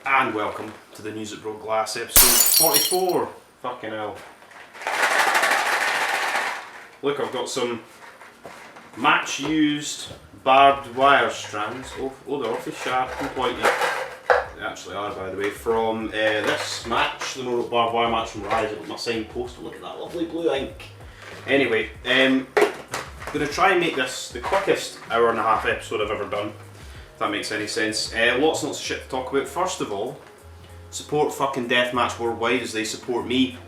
And welcome to the News at Broke Glass episode 44. Fucking hell. Look, I've got some match used barbed wire strands. Oh, they're awfully sharp and pointy. They actually are, by the way, from this match, the no barbed wire match from Rise. I've got my signed poster. Look at that lovely blue ink. Anyway, I'm going to try and make this the quickest hour and a half episode I've ever done. If that makes any sense. Lots and lots of shit to talk about. First of all, support fucking Deathmatch Worldwide as they support me.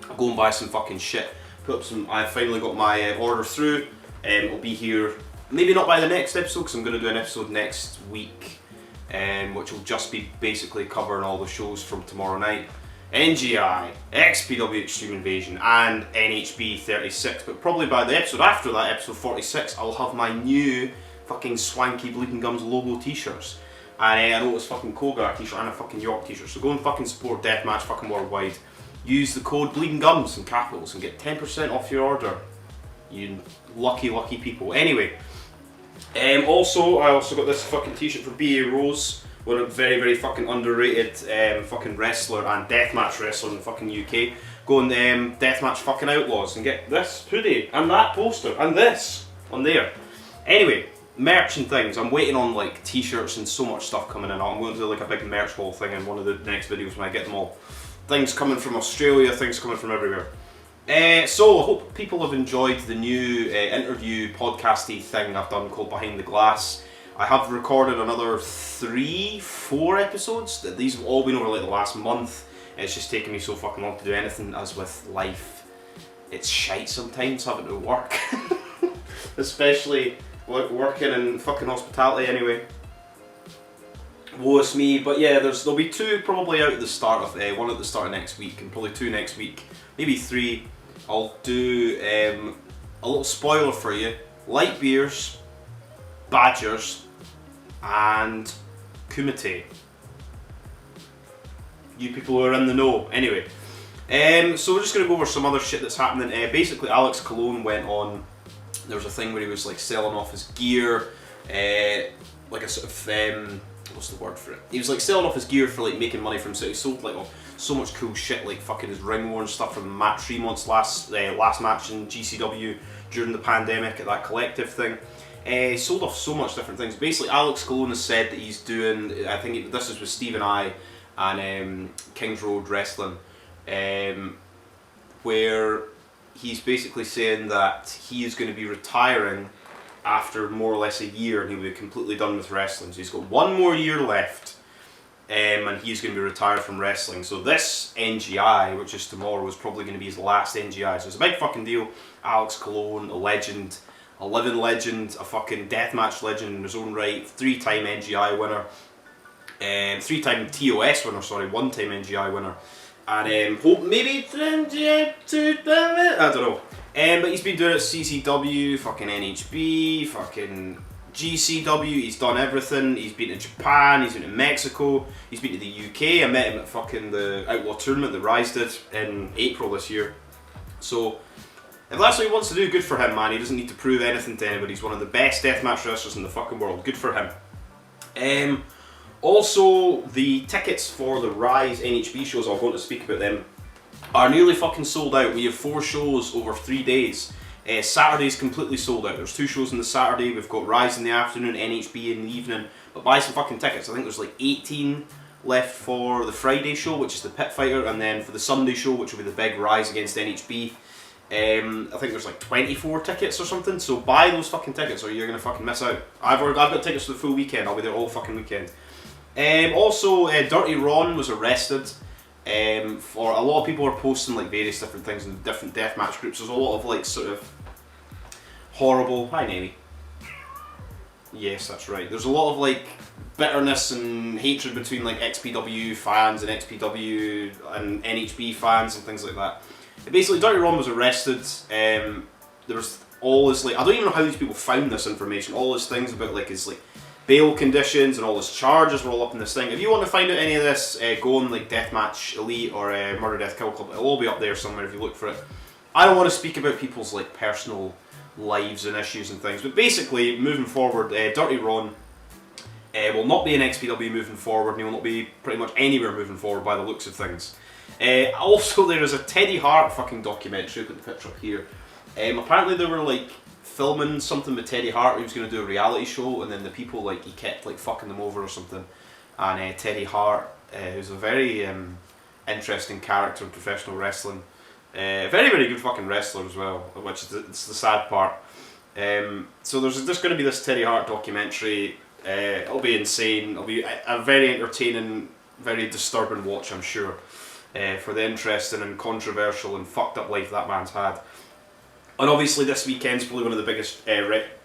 I'll go and buy some fucking shit. Put up some. I finally got my order through. It'll be here, maybe not by the next episode, because I'm going to do an episode next week, which will just be basically covering all the shows from tomorrow night. NGI, XPW Xtreme Invasion, and NHB 36. But probably by the episode after that, episode 46, I'll have my new fucking swanky Bleeding Gums logo t-shirts. And I know it's fucking Kogar t-shirt and a fucking York t-shirt. So go and fucking support Deathmatch fucking Worldwide. Use the code Bleeding Gums in capitals and get 10% off your order. You lucky, lucky people. Anyway, I also got this fucking t-shirt for B.A. Rose, one of very, very fucking underrated fucking wrestler and deathmatch wrestler in the fucking UK. Go and Deathmatch fucking Outlaws and get this hoodie and that poster and this on there. Anyway, merch and things. I'm waiting on like t-shirts and so much stuff coming in. I'm going to do like a big merch haul thing in one of the next videos when I get them all. Things coming from Australia, things coming from everywhere. So I hope people have enjoyed the new interview podcasty thing I've done called Behind the Glass. I have recorded another 3-4 episodes. These have all been over like the last month. It's just taken me so fucking long to do anything, as with life. It's shite sometimes having to work. Especially working in fucking hospitality anyway. Woe is me, but yeah, there'll be two probably out at the start of one at the start of next week, and probably two next week, maybe three. I'll do a little spoiler for you: light beers, badgers, and kumite. You people who are in the know. Anyway, so we're just gonna go over some other shit that's happening. Basically, Alex Cologne went on. There was a thing where he was like selling off his gear, like a sort of what's the word for it? He was like selling off his gear for like making money from it. He sold like so much cool shit, like fucking his ring worn stuff from Matt Tremont's last match in GCW during the pandemic at that collective thing. He sold off so much different things. Basically, Alex Cologne has said that he's doing. I think this is with Stephen I and Kings Road Wrestling, where he's basically saying that he is going to be retiring after more or less a year, and he'll be completely done with wrestling. So he's got one more year left, and he's going to be retired from wrestling. So this NGI, which is tomorrow, is probably going to be his last NGI. So it's a big fucking deal. Alex Cologne, a legend, a living legend, a fucking deathmatch legend in his own right, 3-time NGI winner, 3-time TOS winner, sorry, 1-time NGI winner, and hope maybe NGI 2, I don't know. But he's been doing it at CZW, fucking NHB, fucking GCW, he's done everything. He's been to Japan, he's been to Mexico, he's been to the UK. I met him at fucking the Outlaw Tournament that Rise did in April this year. So, if that's what he wants to do, good for him, man. He doesn't need to prove anything to anybody. He's one of the best deathmatch wrestlers in the fucking world. Good for him. Also, the tickets for the Rise NHB shows, I'm going to speak about them, are nearly fucking sold out. We have 4 shows over 3 days. Saturday's completely sold out. There's 2 shows on the Saturday. We've got Rise in the afternoon, NHB in the evening. But buy some fucking tickets. I think there's like 18 left for the Friday show, which is the Pit Fighter, and then for the Sunday show, which will be the big Rise against NHB. I think there's like 24 tickets or something. So buy those fucking tickets, or you're gonna fucking miss out. I've got tickets for the full weekend. I'll be there all fucking weekend. Also, Dirty Ron was arrested. For a lot of people are posting like various different things in different deathmatch groups. There's a lot of like sort of horrible. Hi, Navy. Yes, that's right. There's a lot of like bitterness and hatred between like XPW fans and XPW and NHB fans and things like that. Basically, Dirty Ron was arrested. There was all this like, I don't even know how these people found this information. All these things about like his like bail conditions and all his charges were all up in this thing. If you want to find out any of this, go on like Deathmatch Elite or Murder Death Kill Club. It'll all be up there somewhere if you look for it. I don't want to speak about people's like personal lives and issues and things, but basically moving forward, Dirty Ron will not be in XPW moving forward, and he will not be pretty much anywhere moving forward by the looks of things. Also, there is a Teddy Hart fucking documentary. I've got the picture up here. Apparently they were like filming something with Teddy Hart. He was going to do a reality show, and then the people, like, he kept like fucking them over or something. And Teddy Hart, who's a very interesting character in professional wrestling, very very good fucking wrestler as well, which is it's the sad part. So there's going to be this Teddy Hart documentary. It'll be insane. It'll be a very entertaining, very disturbing watch, I'm sure, for the interesting and controversial and fucked up life that man's had. And obviously this weekend's probably one of the biggest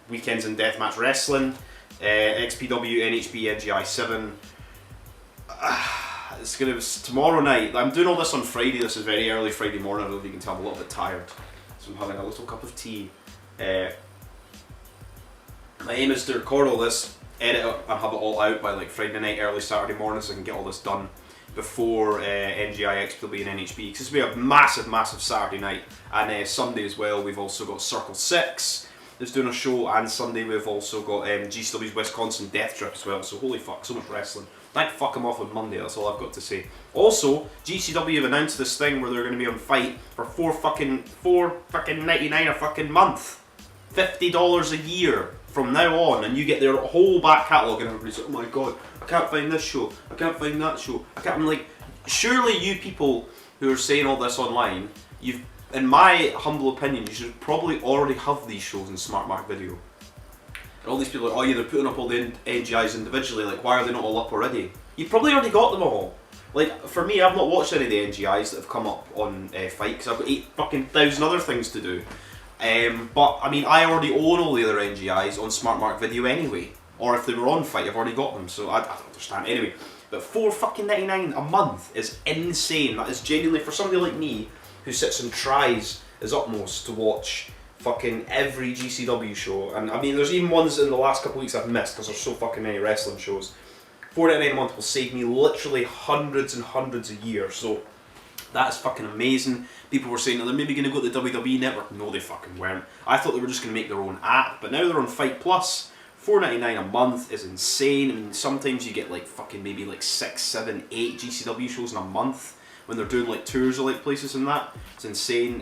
weekends in deathmatch wrestling. XPW NHB NGI 7. It's going to be tomorrow night. I'm doing all this on Friday. This is very early Friday morning. I don't know if you can tell I'm a little bit tired. So I'm having a little cup of tea. My aim is to record all this, edit it and have it all out by like Friday night, early Saturday morning, so I can get all this done before NGI, XPW and NHB, because this will be a massive, massive Saturday night. And Sunday as well, we've also got Circle 6 that's doing a show, and Sunday we've also got GCW's Wisconsin Death Trip as well, so holy fuck, so much wrestling. Thank fuck them off on Monday, that's all I've got to say. Also, GCW have announced this thing where they're going to be on Fite for $4.99 a fucking month. $50 a year from now on, and you get their whole back catalogue, and everybody's like, oh my god, I can't find this show, I can't find that show, I'm like, surely you people who are saying all this online, you've, in my humble opinion, you should probably already have these shows in Smart Mark Video. And all these people are like, oh yeah, they're putting up all the NGIs individually, like why are they not all up already? You've probably already got them all. Like, for me, I've not watched any of the NGIs that have come up on Fite, because I've got 8,000 other things to do. But, I mean, I already own all the other NGIs on Smart Mark Video anyway. Or if they were on Fite, I've already got them, so I don't understand. Anyway, but $4.99 a month is insane. That is genuinely, for somebody like me, who sits and tries his utmost to watch fucking every GCW show, and I mean, there's even ones in the last couple of weeks I've missed because there's so fucking many wrestling shows. $4.99 a month will save me literally hundreds and hundreds a year, so that's fucking amazing. People were saying that they're maybe going to go to the WWE network. No, they fucking weren't. I thought they were just going to make their own app, but now they're on Fite Plus. $4.99 a month is insane. I mean, sometimes you get like fucking maybe like 6, 7, 8 GCW shows in a month when they're doing like tours of like places and that. It's insane.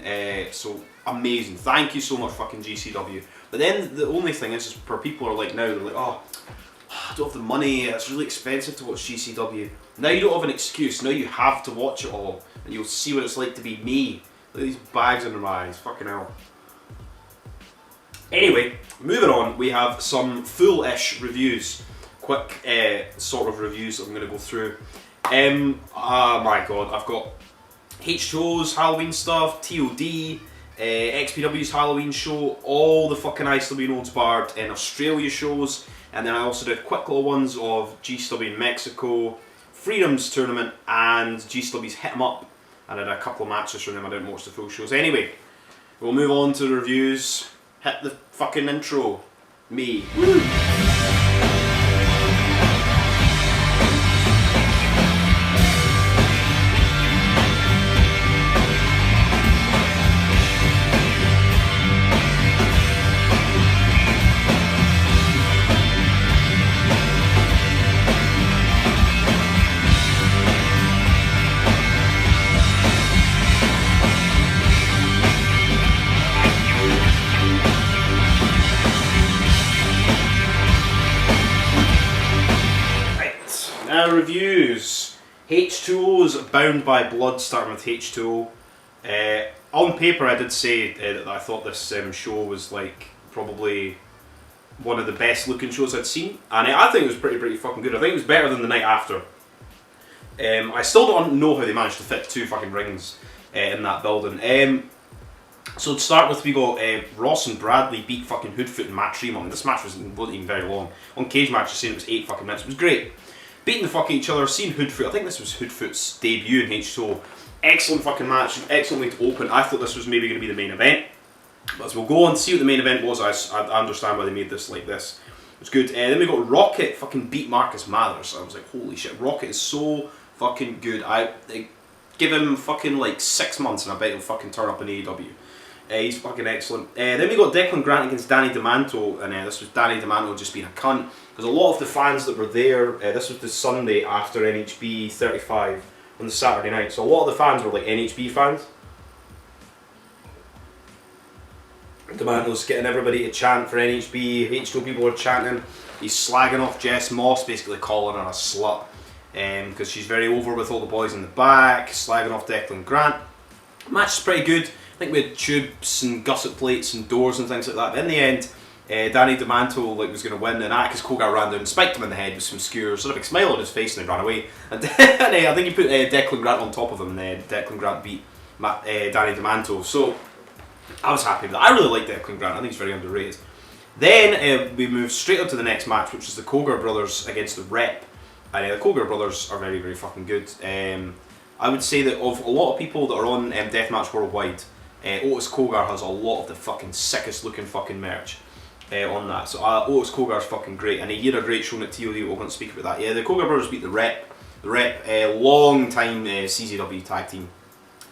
So amazing. Thank you so much, fucking GCW. But then the only thing is for people are like now, they're like, oh, I don't have the money, it's really expensive to watch GCW. Now you don't have an excuse, now you have to watch it all, and you'll see what it's like to be me. Look at these bags under my eyes, fucking hell. Anyway, moving on, we have some full-ish reviews. Quick sort of reviews that I'm going to go through. Oh my god, I've got H2O's Halloween stuff, TOD, XPW's Halloween show, all the fucking ICW No Holds Barred in Australia shows, and then I also did quick little ones of GCW in Mexico, Freedom's tournament, and GCW's Hit 'em Up, and I did a couple of matches from them. I didn't watch the full shows. Anyway, we'll move on to the reviews. Hit the fucking intro. Me. Woo! Reviews. H2O's Bound by Blood, starting with H2O. On paper I did say that I thought this show was like probably one of the best looking shows I'd seen, and I think it was pretty fucking good. I think it was better than the night after. I still don't know how they managed to fit 2 fucking rings in that building. So to start with, we got Ross and Bradley beat fucking Hoodfoot and Matt Tremont. This match wasn't even very long. On Cage Match, I saying it was 8 fucking minutes. It was great. Beating the fuck each other, seeing Hoodfoot, I think this was Hoodfoot's debut in H2O. Excellent fucking match, excellent way to open. I thought this was maybe going to be the main event. But as we'll go on and see what the main event was, I understand why they made this like this. It was good. Then we got Rocket fucking beat Marcus Mathers. I was like, holy shit, Rocket is so fucking good. I give him fucking like 6 months and I bet he'll fucking turn up in AEW. He's fucking excellent. Then we got Declan Grant against Danny Demanto, and this was Danny Demanto just being a cunt. Because a lot of the fans that were there, this was the Sunday after NHB 35 on the Saturday night, so a lot of the fans were like NHB fans. Demanto's getting everybody to chant for NHB, H2O people are chanting. He's slagging off Jess Moss, basically calling her a slut. Because she's very over with all the boys in the back, slagging off Declan Grant. Match is pretty good. I think we had tubes and gusset plates and doors and things like that. But in the end, Danny Demanto was going to win, and Atticus Kogar ran down and spiked him in the head with some skewers, sort of a big smile on his face, and he ran away. And I think he put Declan Grant on top of him, and Declan Grant beat Danny Demanto. So I was happy with that. I really like Declan Grant. I think he's very underrated. Then we moved straight up to the next match, which is the Kogar brothers against the Rep. And the Kogar brothers are very, very fucking good. I would say that of a lot of people that are on Deathmatch Worldwide, Otis Kogar has a lot of the fucking sickest looking fucking merch on that. So Otis Kogar's fucking great, and he had a great show at TOD. We're going to speak about that. Yeah, the Kogar brothers beat the Rep. The Rep, long time CZW tag team.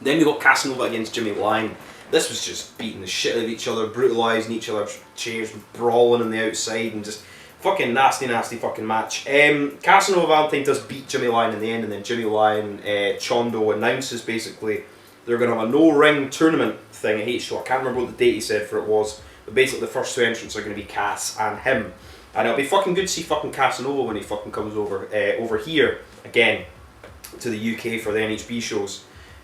Then we got Casanova against Jimmy Lyon. This was just beating the shit out of each other, brutalising each other's chairs, brawling on the outside, and just fucking nasty, nasty fucking match. Casanova Valentine does beat Jimmy Lyon in the end, and then Jimmy Lyon, Chondo announces basically they're going to have a no-ring tournament thing at H2O. I can't remember what the date he said for it was, but basically the first two entrants are going to be Cass and him. And it'll be fucking good to see fucking Casanova when he fucking comes over here again to the UK for the NHB shows.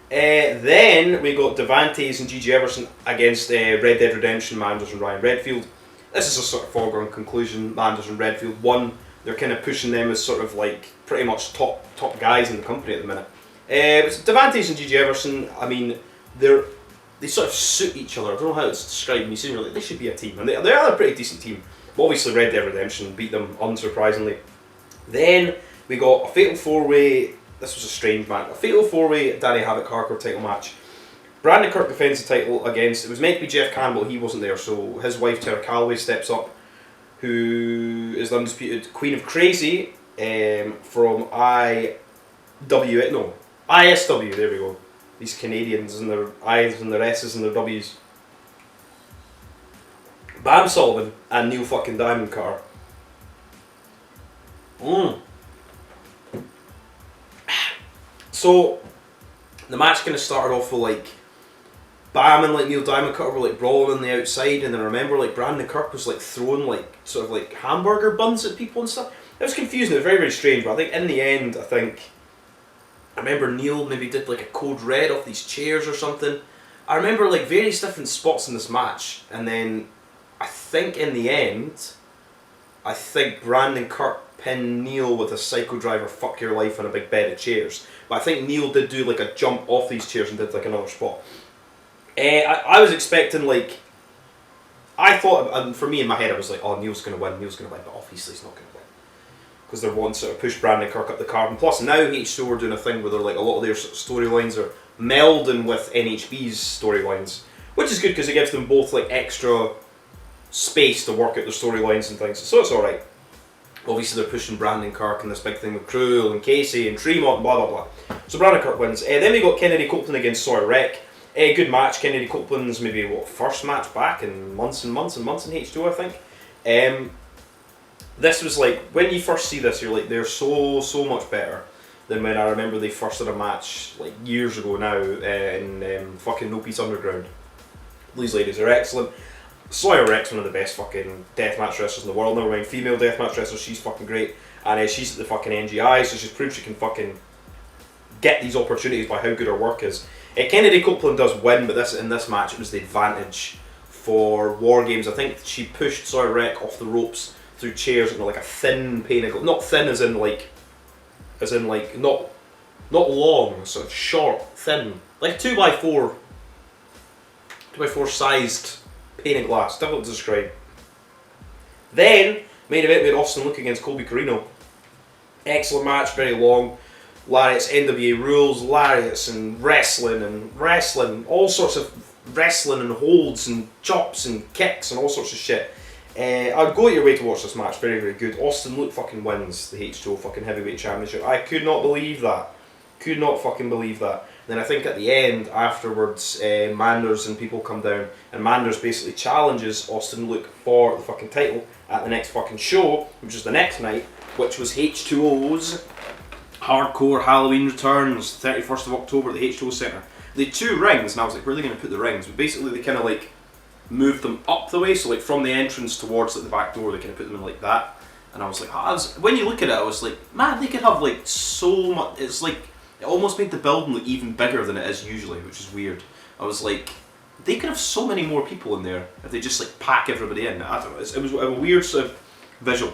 Then we got Devantes and Gigi Everson against Red Dead Redemption, Manders and Ryan Redfield. This is a sort of foregone conclusion. Manders and Redfield won. They're kind of pushing them as sort of like pretty much top guys in the company at the minute. Devantes and Gigi Everson, I mean, they sort of suit each other. I don't know how to describe them. You see, like, they should be a team, and they are a pretty decent team. But obviously, Red Dead Redemption beat them unsurprisingly. Then we got a fatal four-way. This was a strange match. A fatal four-way Danny Havoc hardcore title match. Brandon Kirk defends the title against, it was meant to be Jeff Campbell, he wasn't there, so his wife Tara Calloway steps up, who is the undisputed Queen of Crazy from ISW, there we go. These Canadians and their I's and their S's and their W's. Bam Sullivan and Neil fucking Diamond Carr. So the match kind of started off with like Bam and like Neil Diamond Cutter were like brawling on the outside, and then I remember like Brandon Kirk was like throwing like sort of like hamburger buns at people and stuff. It was confusing, it was very, very strange, but I think in the end, I remember Neil maybe did like a code red off these chairs or something. I remember like various different spots in this match, and then I think in the end, Brandon Kirk pinned Neil with a Psycho Driver fuck your life on a big bed of chairs. But I think Neil did do like a jump off these chairs and did like another spot. I was expecting like, I thought, and for me in my head I was like, oh, Neil's going to win, but obviously he's not going to win. Because they're wanting to sort of push Brandon Kirk up the card. And plus now H2O are doing a thing where they're like, a lot of their storylines are melding with NHB's storylines. Which is good because it gives them both like extra space to work out their storylines and things. So it's alright. Obviously they're pushing Brandon Kirk and this big thing with Cruel and Casey and Tremont and blah blah blah. So Brandon Kirk wins. Then we got Kennedy Copeland against Sawyer Wreck. Good match. Kennedy Copeland's maybe first match back in months and months and months in H2O, I think. This was like, when you first see this, you're like, they're so much better than when I remember they first had a match like years ago now in fucking No Peace Underground. These ladies are excellent. Sawyer Wreck's one of the best fucking deathmatch wrestlers in the world. Never mind female deathmatch wrestlers, she's fucking great. And she's at the fucking NGI, so she's proved she can fucking get these opportunities by how good her work is. Kennedy Copeland does win, but in this match it was the advantage for War Games. I think she pushed Sawyer Wreck off the ropes through chairs into like a thin pane of glass. Not thin as in not long, sort of short, thin. Like a 2x4 sized pane of glass, difficult to describe. Then, main event, we had Austin Luke against Colby Carino. Excellent match, very long. Lariats, NWA rules, lariats and wrestling, all sorts of wrestling and holds and chops and kicks and all sorts of shit. I'd go at your way to watch this match, very, very good. Austin Luke fucking wins the H2O fucking heavyweight championship. I could not believe that. Could not fucking believe that. Then I think at the end, afterwards, Manders and people come down, and Manders basically challenges Austin Luke for the fucking title at the next fucking show, which is the next night, which was H2O's Hardcore Halloween Returns, 31st of October at the H2O Centre. They had 2 rings, and I was like, where are they going to put the rings? But basically they kind of like moved them up the way, so like from the entrance towards like the back door, they kind of put them in like that. And I was like, when you look at it, I was like, man, they could have like so much. It's like, it almost made the building look even bigger than it is usually, which is weird. I was like, they could have so many more people in there if they just like pack everybody in. I don't know, it was a weird sort of visual.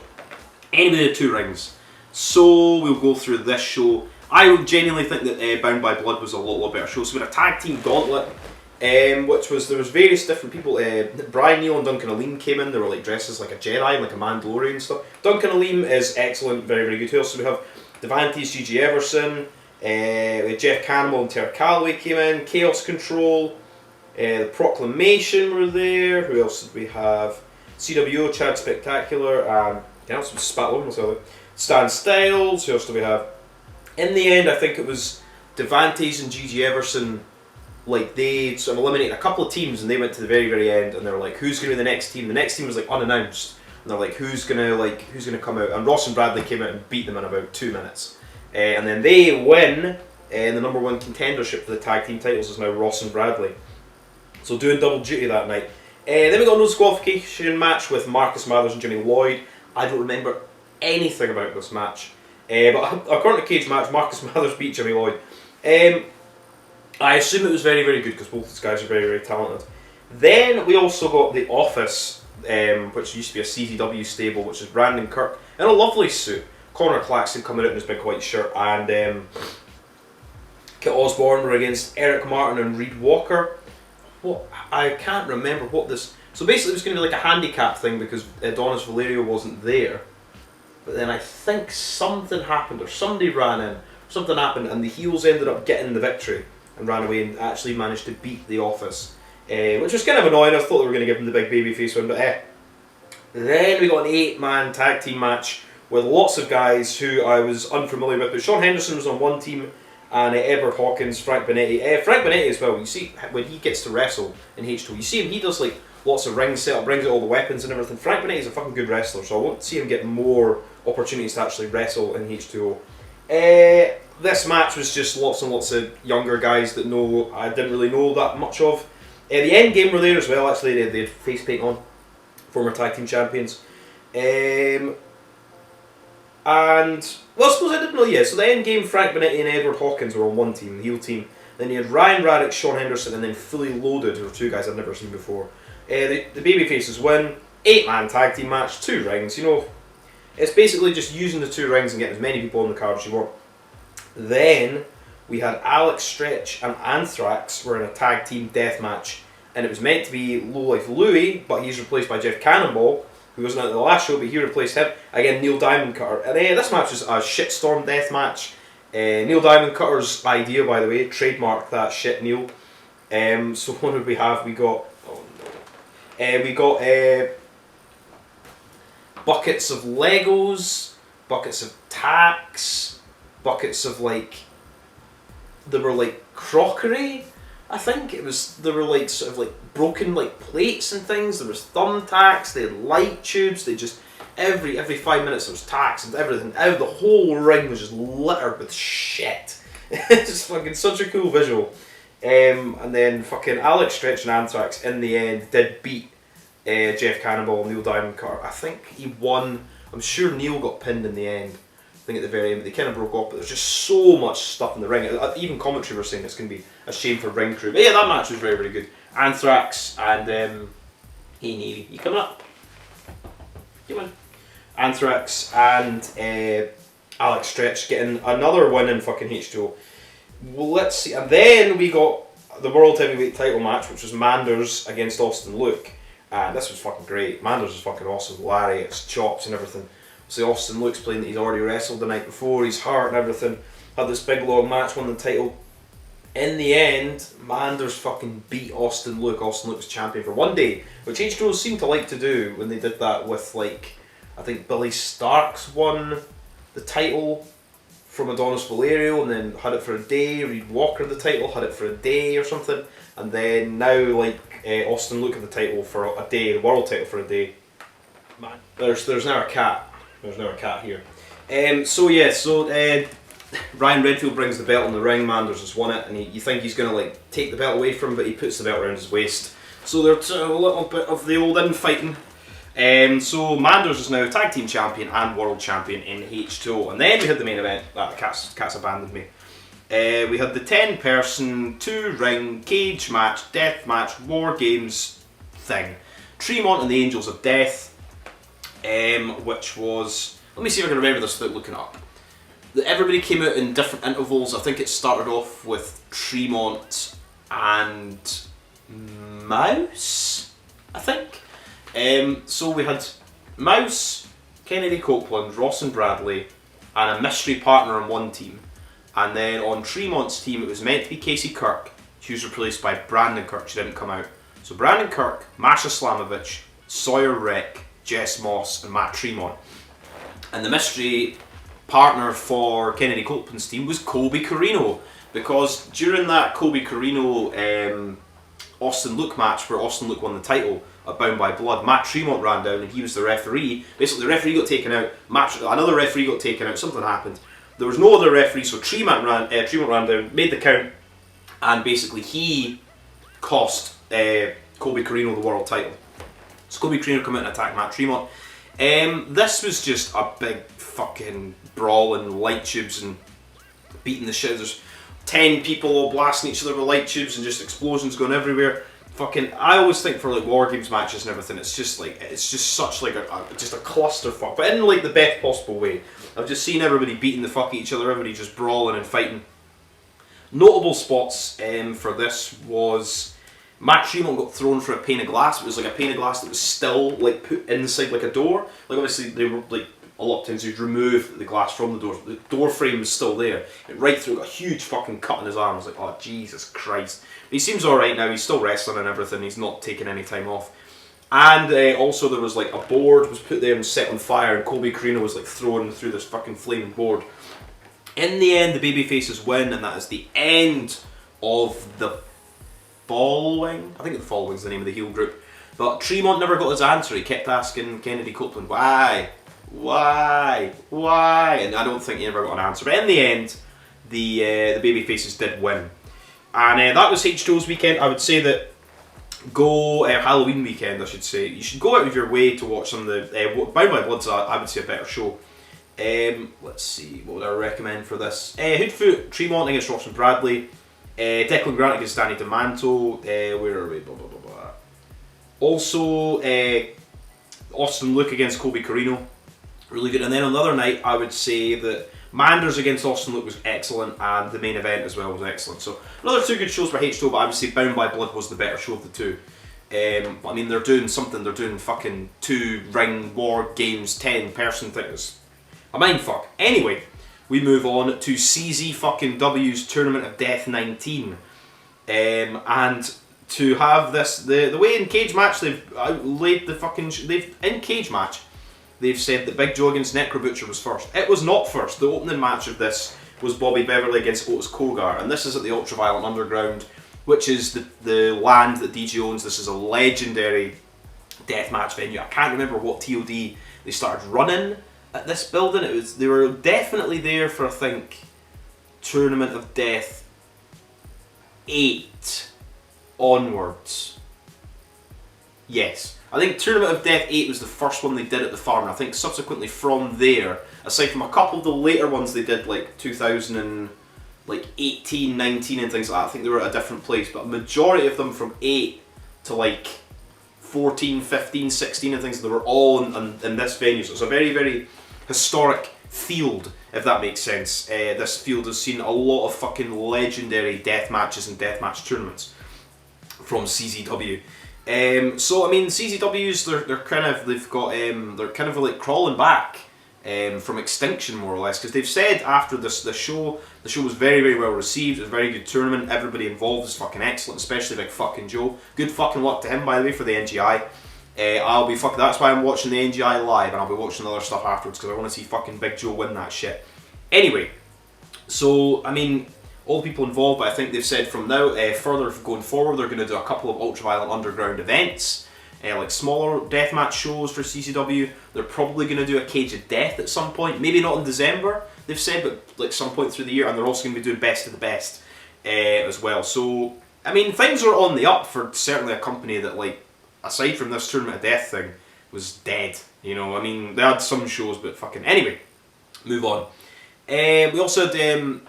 Anyway, they had 2 rings. So we'll go through this show. I genuinely think that Bound by Blood was a lot better show. So we had a tag team gauntlet, which was, there was various different people. Brian Neal and Duncan Aleem came in. They were like dressed as like a Jedi, like a Mandalorian and stuff. Duncan Aleem is excellent, very good. Who else do we have? Devantes, Gigi Everson, we had Jeff Cannibal and Terry Calloway came in. Chaos Control, the Proclamation were there. Who else did we have? CWO, Chad Spectacular, and who else was Spatloon? Stan Styles. Who else do we have? In the end, I think it was Devantes and Gigi Everson. Like, they sort of eliminated a couple of teams, and they went to the very end, and they were like, who's going to be the next team? The next team was like unannounced, and they're like, who's gonna come out? And Ross and Bradley came out and beat them in about 2 minutes, and then they win. And the #1 contendership for the tag team titles is now Ross and Bradley. So doing double duty that night. Then we got a disqualification match with Marcus Mathers and Jimmy Lloyd. I don't remember anything about this match, but according to Cage Match, Marcus Mathers beat Jimmy Lloyd. I assume it was very good because both these guys are very talented. Then we also got The Office, which used to be a CZW stable, which is Brandon Kirk in a lovely suit, Connor Claxton coming out in his big white shirt, and Kit Osborne were against Eric Martin and Reed Walker. What, I can't remember what this. So basically, it was going to be like a handicap thing because Adonis Valerio wasn't there. But then I think something happened, or somebody ran in, something happened, and the heels ended up getting the victory and ran away and actually managed to beat The Office, which was kind of annoying. I thought they were going to give him the big babyface win, but Then we got an 8-man tag team match with lots of guys who I was unfamiliar with. But Sean Henderson was on one team, and Edward Hawkins, Frank Benetti. Frank Benetti as well. You see when he gets to wrestle in H2O, you see him. He does like lots of ring setup, brings out all the weapons and everything. Frank Benetti is a fucking good wrestler, so I want to see him get more opportunities to actually wrestle in H2O. This match was just lots and lots of younger guys that I didn't really know that much of. The end game were there as well. Actually, they had face paint on, former tag team champions. And well, I suppose I didn't know. Yeah, so the end game, Frank Benetti and Edward Hawkins were on one team, the heel team. Then you had Ryan Raddick, Sean Henderson, and then Fully Loaded, who were 2 guys I've never seen before. The babyfaces win. 8-man tag team match, 2 rings. You know, it's basically just using the 2 rings and getting as many people on the card as you want. Then we had Alex Stretch and Anthrax were in a tag team death match, and it was meant to be Low Life Louie, but he's replaced by Jeff Cannonball, who wasn't at the last show, but he replaced him. Again, Neil Diamond Cutter. And this match was a shitstorm death match. Neil Diamond Cutter's idea, by the way, trademarked that shit, Neil. So what did we have? We got buckets of Legos, buckets of tacks, buckets of they were like crockery, I think it was. They were like sort of like broken like plates and things. There was thumbtacks, they had light tubes, they just every 5 minutes there was tacks and everything. The whole ring was just littered with shit. It's just fucking such a cool visual. And then fucking Alex Stretch and Anthrax in the end did beat Jeff Cannonball and Neil Diamond Cutter. I think he won. I'm sure Neil got pinned in the end. I think at the very end, but they kind of broke off. But there's just so much stuff in the ring. Even commentary were saying it's going to be a shame for ring crew. But yeah, that match was very good. Anthrax and hey Navy, you coming up? Come on. Anthrax and Alex Stretch getting another win in fucking H2O. Well, let's see. And then we got the World Heavyweight title match, which was Manders against Austin Luke. And this was fucking great. Manders was fucking awesome. Lariats, chops and everything. So Austin Luke's playing that he's already wrestled the night before, he's hurt and everything. Had this big long match, won the title. In the end, Manders fucking beat Austin Luke. Austin Luke was champion for one day, which H2O seemed to like to do when they did that with I think Billy Starks won the title from Adonis Valerio, and then had it for a day. Reed Walker the title, had it for a day or something, and then now like Austin Luke had the title for a day, the world title for a day. Man, there's now a cat. There's now a cat here. Ryan Redfield brings the belt in the ring. Manders has won it, and you think he's gonna like take the belt away from him, but he puts the belt around his waist. So there's a little bit of the old infighting. So Manders is now tag team champion and world champion in H2O, and then we had the main event. The cat's abandoned me. We had the 10-person 2-ring cage match, death match, war games thing. Tremont and the Angels of Death, which was, let me see if I can remember this without looking up. Everybody came out in different intervals. I think it started off with Tremont and Mouse, I think. So we had Mouse, Kennedy Copeland, Ross and Bradley, and a mystery partner on one team. And then on Tremont's team, it was meant to be Casey Kirk. She was replaced by Brandon Kirk. She didn't come out. So Brandon Kirk, Masha Slamovich, Sawyer Wreck, Jess Moss, and Matt Tremont. And the mystery partner for Kennedy Copeland's team was Colby Carino, because during that Colby Carino Austin Luke match where Austin Luke won the title at Bound by Blood, Matt Tremont ran down and he was the referee. Basically the referee got taken out, another referee got taken out, something happened. There was no other referee, so Tremont ran down, made the count, and basically he cost Colby Carino the world title. So Colby Carino come out and attack Matt Tremont. This was just a big fucking brawl and light tubes and beating the shit. There's 10 people all blasting each other with light tubes and just explosions going everywhere. Fucking, I always think for like war games matches and everything, it's just such like just a clusterfuck, but in like the best possible way. I've just seen everybody beating the fuck at each other, everybody just brawling and fighting. Notable spots for this was Matt Tremont got thrown for a pane of glass. It was like a pane of glass that was still like put inside like a door. Like obviously they were like, a lot of times you'd remove the glass from the door. The door frame was still there. It right through, got a huge fucking cut in his arm. I was like, oh Jesus Christ. He seems alright now, he's still wrestling and everything, he's not taking any time off. And also there was like a board was put there and set on fire, and Colby Carino was like thrown through this fucking flaming board. In the end, the babyfaces win, and that is the end of the following. I think the following is the name of the heel group. But Tremont never got his answer. He kept asking Kennedy Copeland, why? And I don't think he ever got an answer. But in the end, the babyfaces did win. And that was H2O's weekend. I would say that Halloween weekend, I should say. You should go out of your way to watch some of the Bound by Blood's, I would say, a better show. Let's see, what would I recommend for this? Hoodfoot, Tremont against Ross and Bradley. Declan Grant against Danny DeManto. Where are we? Blah, blah, blah, blah. Also, Austin Luke against Colby Carino. Really good. And then on the other night, I would say that Manders against Austin Luke was excellent, and the main event as well was excellent. So another two good shows for H2O, but I would say Bound by Blood was the better show of the two. I mean, they're doing something. They're doing fucking 2-ring war games, 10-person things. A mindfuck. Anyway, we move on to CZW's Tournament of Death 19, and to have this the way in cage match they've laid the fucking in cage match. They've said that Big Joe against Necro Butcher was first. It was not first. The opening match of this was Bobby Beverly against Otis Kogar, and this is at the Ultraviolent Underground, which is the land that DJ owns. This is a legendary deathmatch venue. I can't remember what TOD they started running at this building. They were definitely there for, I think, Tournament of Death 8 onwards. Yes. I think Tournament of Death 8 was the first one they did at the farm, and I think subsequently from there, aside from a couple of the later ones they did, like 2018, 19 and things like that, I think they were at a different place, but a majority of them from 8 to like 14, 15, 16 and things, they were all in this venue. So it's a very, very historic field, if that makes sense. This field has seen a lot of fucking legendary death matches and deathmatch tournaments from CZW. So I mean, CZWs, they're kind of like crawling back from extinction, more or less, because they've said after the show was very, very well received. It was a very good tournament. Everybody involved was fucking excellent, especially Big fucking Joe. Good fucking luck to him, by the way, for the NGI. That's why I'm watching the NGI live, and I'll be watching other stuff afterwards, because I want to see fucking Big Joe win that shit. Anyway, So, I mean, all the people involved, but I think they've said from now, further going forward, they're going to do a couple of Ultraviolent underground events, like smaller deathmatch shows for CZW. They're probably going to do a Cage of Death at some point, maybe not in December, they've said, but like some point through the year, and they're also going to be doing Best of the Best as well. So, I mean, things are on the up for certainly a company that, like, aside from this Tournament of Death thing, was dead. You know, I mean, they had some shows, but fucking... Anyway, move on. We also had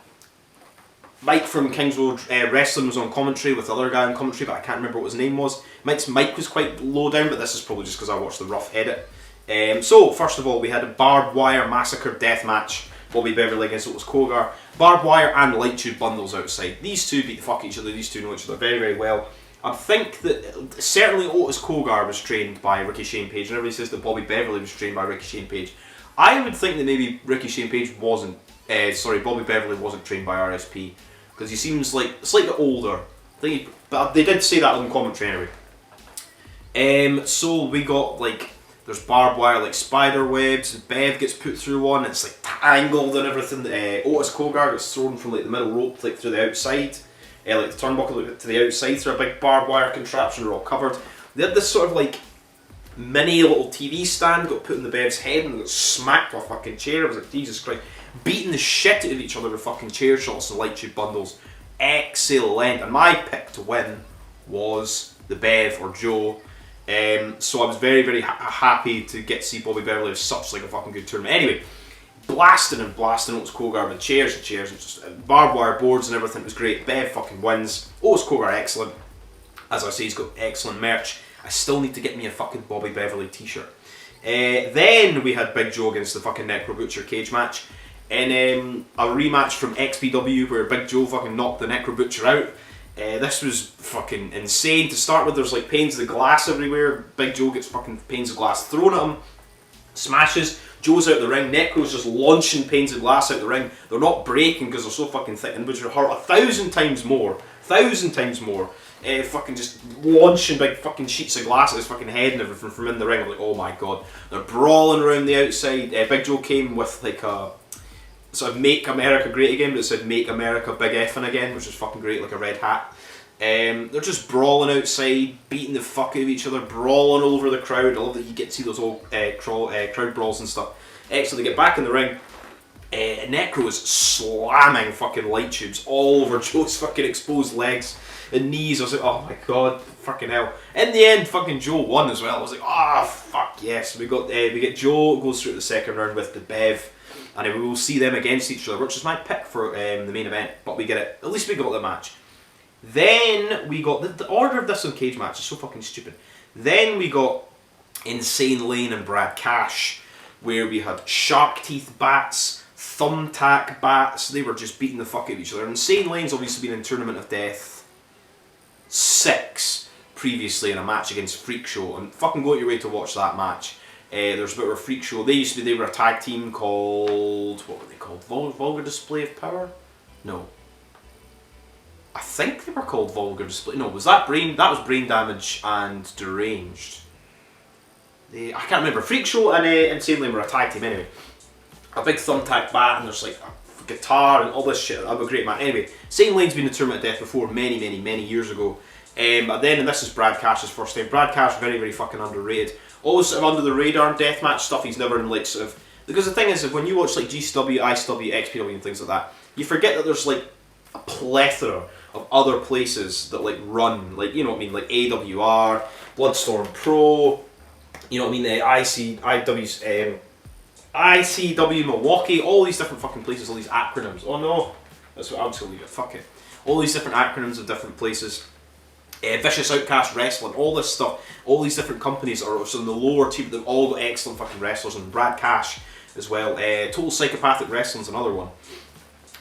Mike from Kings Road Wrestling was on commentary with the other guy on commentary, but I can't remember what his name was. Mike's mic was quite low down, but this is probably just because I watched the rough edit. So, first of all, we had a Barbed Wire Massacre Deathmatch. Bobby Beverly against Otis Kogar. Barbed Wire and Light Tube Bundles outside. These two beat the fuck each other. These two know each other very, very well. I think that certainly Otis Kogar was trained by Ricky Shane Page, and everybody says that Bobby Beverly was trained by Ricky Shane Page. I would think that maybe Ricky Shane Page wasn't, Bobby Beverly wasn't trained by RSP, because he seems like slightly older. But they did say that on commentary anyway. So we got like, there's barbed wire like spider webs, Bev gets put through one, it's like tangled and everything. Otis Kogar gets thrown from like the middle rope like through the outside. Like the turnbuckle to the outside through a big barbed wire contraption, they're all covered. They had this sort of like mini little TV stand got put in the Bev's head and got smacked with a fucking chair. I was like, Jesus Christ. Beating the shit out of each other with fucking chair shots and Light Tube Bundles. Excellent. And my pick to win was the Bev or Joe. So I was very, very happy to get to see Bobby Beverly have such like a fucking good tournament. Anyway, blasting Otis Kogar with chairs and just barbed wire boards and everything. It was great. Bev fucking wins. Otis Kogar excellent. As I say, he's got excellent merch. I still need to get me a fucking Bobby Beverly t-shirt. Then we had Big Joe against the fucking Necro Butcher cage match. And a rematch from XPW where Big Joe fucking knocked the Necro Butcher out. This was fucking insane. To start with, there's like panes of glass everywhere. Big Joe gets fucking panes of glass thrown at him. Smashes. Joe's out the ring. Necro's just launching panes of glass out the ring. They're not breaking because they're so fucking thick, and which would hurt 1,000 times more. 1,000 times more. Fucking just launching big fucking sheets of glass at his fucking head and everything from in the ring. I'm like, oh my god. They're brawling around the outside. Big Joe came with like a sort of Make America Great Again, but it said Make America Big Effin' Again, which is fucking great, like a red hat. They're just brawling outside, beating the fuck out of each other, brawling all over the crowd. I love that you get to see those old crowd brawls and stuff. Excellent. They get back in the ring. Necro is slamming fucking light tubes all over Joe's fucking exposed legs and knees. I was like, oh my god, fucking hell. In the end, fucking Joe won as well. I was like, oh fuck yes. We get Joe goes through to the second round with the Bev, and we will see them against each other, which is my pick for the main event. But we get it. At least we got the match. Then we got the order of this on cage match is so fucking stupid. Then we got Insane Lane and Brad Cash, where we had shark teeth bats, thumbtack bats. They were just beating the fuck out of each other. Insane Lane's obviously been in Tournament of Death 6 previously in a match against Freak Show, and fucking go out your way to watch that match. There's a bit of a Freak Show. They were a tag team called, what were they called? Vulgar Display of Power? No. I think they were called Vulgar Display. No, was that was Brain Damage and Deranged. I can't remember. Freak Show and Insane Lane were a tag team anyway. A big thumbtack bat and there's like a guitar and all this shit. That was a great match. Anyway, Insane Lane's been in Tournament of Death before many years ago. But then, and this is Brad Cash's first time. Brad Cash very, very fucking underrated. Always sort of under the radar deathmatch stuff. He's never in like sort of, because the thing is, when you watch like GCW, ICW, XPW and things like that, you forget that there's like a plethora of other places that like run, like, you know what I mean, like AWR, Bloodstorm Pro, you know what I mean, ICW Milwaukee, all these different fucking places, all these acronyms. Oh no, that's what I'm just gonna leave it. Fuck it. All these different acronyms of different places. Vicious Outcast Wrestling, all this stuff, all these different companies are so in the lower tier, they've all got excellent fucking wrestlers, and Brad Cash as well. Total Psychopathic Wrestling's another one.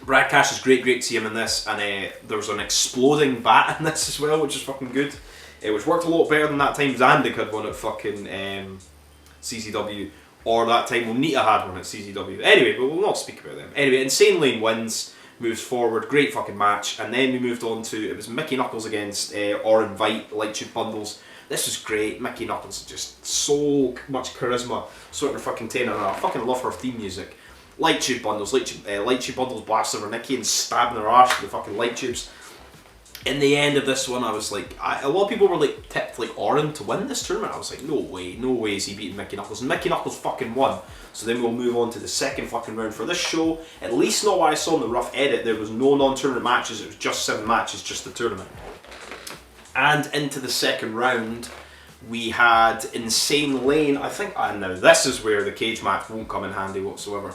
Brad Cash is great to see him in this, and there was an exploding bat in this as well, which is fucking good. Which worked a lot better than that time Zandig had one at fucking CZW, or that time Onita had one at CZW. Anyway, but we'll not speak about them. Anyway, Insane Lane wins, moves forward, great fucking match, and then we moved on to, it was Mickey Knuckles against or Invite, Light Tube Bundles. This was great. Mickey Knuckles, just so much charisma, so fucking 10, and I fucking love her theme music. light tube bundles, light tube bundles blasting over Nikki and stabbing her arse with the fucking light tubes. In the end of this one, I was like, a lot of people were like tipped like Oren to win this tournament. I was like, no way is he beating Mickey Knuckles. And Mickey Knuckles fucking won. So then we'll move on to the second fucking round for this show. At least not what I saw in the rough edit. There was no non-tournament matches. It was just 7 matches, just the tournament. And into the second round, we had Insane Lane. I think, now this is where the cage match won't come in handy whatsoever.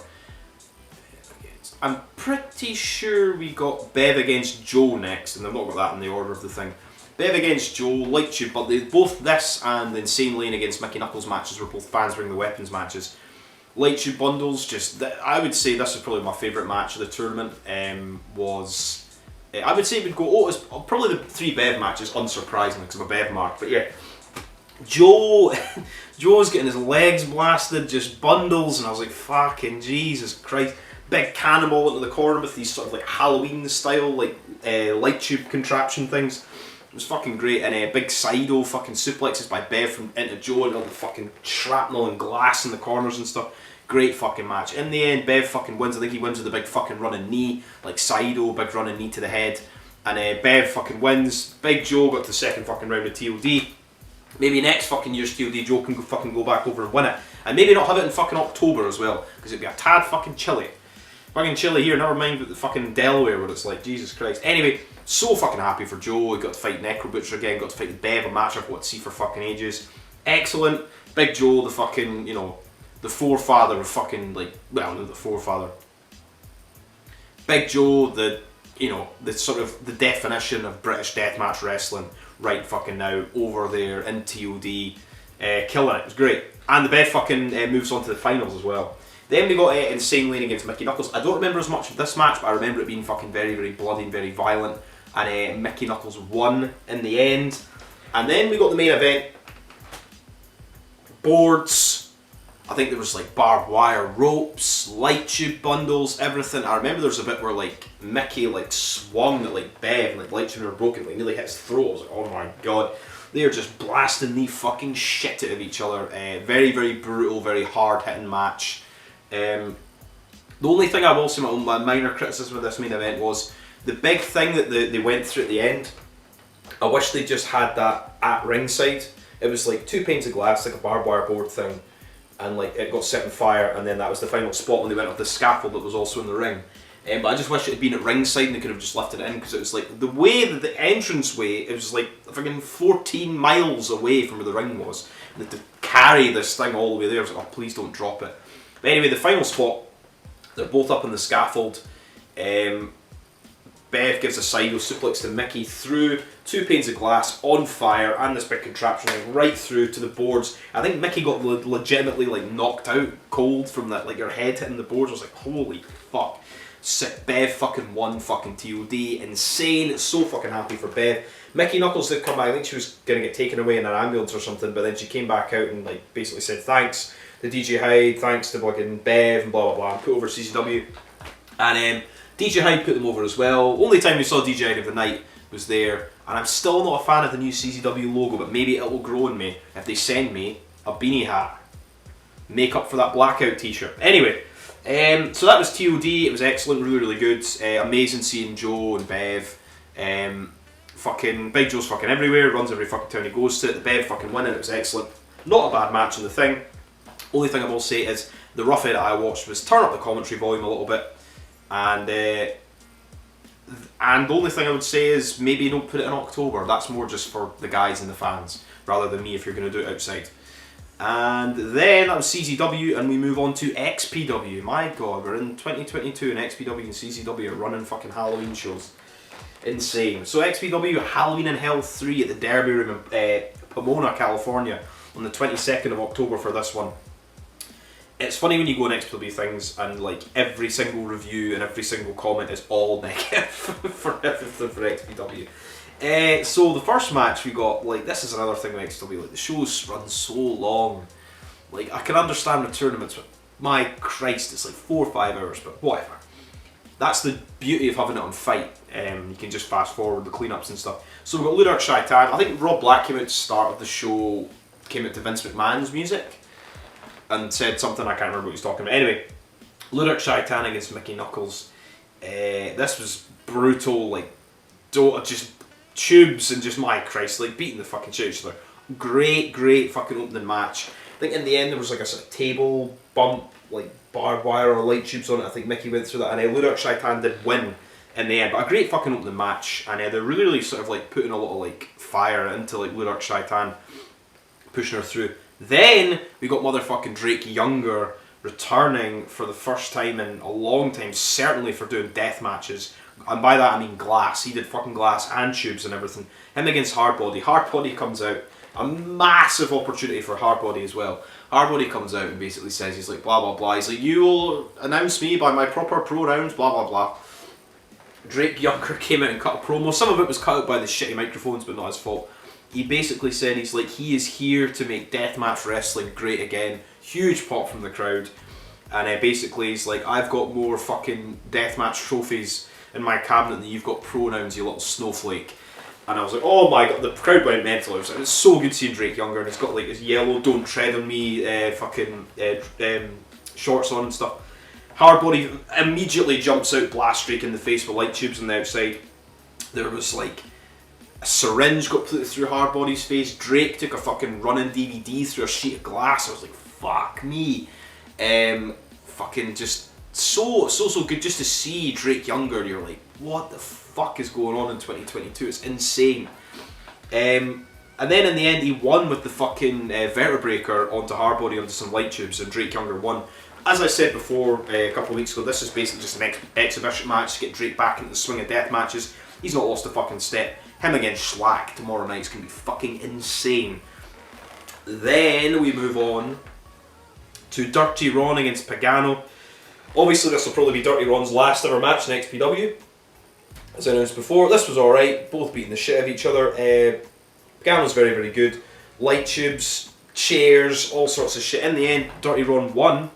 I'm pretty sure we got Bev against Joe next, and I've not got that in the order of the thing. Bev against Joe, light tube, but both this and the Insane Lane against Mickey Knuckles matches were both Fans Bring the Weapons matches. Light tube bundles, I would say this is probably my favourite match of the tournament. I would say it would go, it's probably the 3 Bev matches, unsurprisingly, because I'm a Bev mark, but yeah. Joe's getting his legs blasted, just bundles, and I was like, fucking Jesus Christ. Big cannonball into the corner with these sort of like Halloween style like light tube contraption things. It was fucking great, and big Sido fucking suplexes by Bev into Joe and all the fucking shrapnel and glass in the corners and stuff. Great fucking match. In the end, Bev fucking wins. I think he wins with a big fucking running knee, like Sido, big running knee to the head. And Bev fucking wins. Big Joe got to the second fucking round of TOD. Maybe next fucking year's TOD, Joe can fucking go back over and win it. And maybe not have it in fucking October as well, because it'd be a tad fucking chilly. Fucking chilly here, never mind with the fucking Delaware where it's like, Jesus Christ. Anyway, so fucking happy for Joe. He got to fight Necro Butcher again, got to fight Bev, a match I've wanted to see for fucking ages. Excellent. Big Joe, the fucking, you know, the forefather of fucking, like, well, not the forefather. Big Joe, the, you know, the sort of, the definition of British deathmatch wrestling right fucking now, over there in TOD. Killing it, it was great. And the Bev fucking moves on to the finals as well. Then we got Insane Lane against Mickey Knuckles. I don't remember as much of this match, but I remember it being fucking very, very bloody and very violent. And Mickey Knuckles won in the end. And then we got the main event. Boards. I think there was like barbed wire ropes, light tube bundles, everything. I remember there was a bit where like Mickey like swung at like Bev and like light tube were broken, like nearly hit his throat. I was like, oh my god. They are just blasting the fucking shit out of each other. Very, very brutal, very hard hitting match. The only thing I will say, my minor criticism of this main event was the big thing that they went through at the end. I wish they just had that at ringside. It was like 2 panes of glass, like a barbed wire board thing, and like it got set on fire, and then that was the final spot when they went up the scaffold that was also in the ring. But I just wish it had been at ringside and they could have just left it in, because it was like the way that the entrance way, it was like fucking 14 miles away from where the ring was, and they had to carry this thing all the way there. I was like, oh, please don't drop it. But anyway, the final spot, they're both up on the scaffold. Bev gives a Sido suplex to Mickey through 2 panes of glass on fire and this big contraption like, right through to the boards. I think Mickey got legitimately like knocked out cold from that, like her head hitting the boards. I was like, holy fuck. Sick. Bev fucking won fucking TOD. Insane. So fucking happy for Bev. Mickey Knuckles did come back. I think she was going to get taken away in an ambulance or something, but then she came back out and like basically said thanks to DJ Hyde, thanks to fucking Bev and blah blah blah, and put over CZW. And DJ Hyde put them over as well. Only time we saw DJ Hyde of the night was there, and I'm still not a fan of the new CZW logo, but maybe it will grow in me if they send me a beanie hat. Make up for that blackout t-shirt. Anyway, so that was TOD. It was excellent, really, really good. Amazing seeing Joe and Bev. Fucking Big Joe's fucking everywhere, runs every fucking town he goes to. The Bev fucking winning, it was excellent. Not a bad match in the thing. Only thing I will say is the rough edit I watched was turn up the commentary volume a little bit, and the only thing I would say is maybe don't put it in October. That's more just for the guys and the fans rather than me if you're going to do it outside. And then that was CZW, and we move on to XPW. My god, we're in 2022 and XPW and CZW are running fucking Halloween shows. Insane. So XPW Halloween in Hell 3 at the Derby Room in Pomona, California on the 22nd of October for this one. It's funny when you go on XPW things and like every single review and every single comment is all negative for everything for XPW. So the first match we got, like this is another thing with XPW, like the shows run so long. Like I can understand the tournaments, but my Christ, it's like 4 or 5 hours, but whatever. That's the beauty of having it on Fite. You can just fast forward the cleanups and stuff. So we've got Ludark Shaitan. I think Rob Black came out to start of the show, came out to Vince McMahon's music and said something, I can't remember what he was talking about. Anyway, Ludovic Shaitan against Mickey Knuckles. This was brutal, like, just tubes and just, my Christ, like, beating the fucking shit out of each other. Great fucking opening match. I think in the end there was like a sort of table bump, like barbed wire or light tubes on it. I think Mickey went through that, and Ludovic Shaitan did win in the end. But a great fucking opening match, and they're really sort of like putting a lot of like fire into like Ludovic Shaitan, pushing her through. Then we got motherfucking Drake Younger returning for the first time in a long time, certainly for doing death matches. And by that I mean glass. He did fucking glass and tubes and everything. Him against Hardbody. Hardbody comes out. A massive opportunity for Hardbody as well. Hardbody comes out and basically says, he's like, blah blah blah. He's like, you will announce me by my proper pronouns, blah blah blah. Drake Younger came out and cut a promo. Some of it was cut out by the shitty microphones, but not his fault. He basically said, he's like, he is here to make deathmatch wrestling great again. Huge pop from the crowd. And basically he's like, I've got more fucking deathmatch trophies in my cabinet than you've got pronouns, you little snowflake. And I was like, oh my god, the crowd went mental. It was so good seeing Drake Younger, and he's got like his yellow "Don't Tread on Me" shorts on and stuff. Hardbody immediately jumps out, blast Drake in the face with light tubes on the outside. There was like a syringe got put through Hardbody's face. Drake took a fucking running DVD through a sheet of glass. I was like, fuck me. Fucking just so good just to see Drake Younger. You're like, what the fuck is going on in 2022? It's insane. And then in the end he won with the fucking vertebraker onto Hardbody onto some light tubes, and Drake Younger won. As I said before a couple of weeks ago, this is basically just an exhibition match to get Drake back into the swing of death matches. He's not lost a fucking step. Him against Schlack tomorrow night's going to be fucking insane. Then we move on to Dirty Ron against Pagano. Obviously this will probably be Dirty Ron's last ever match in XPW. As I announced before, this was alright, both beating the shit out of each other. Pagano's very good. Light tubes, chairs, all sorts of shit. In the end, Dirty Ron won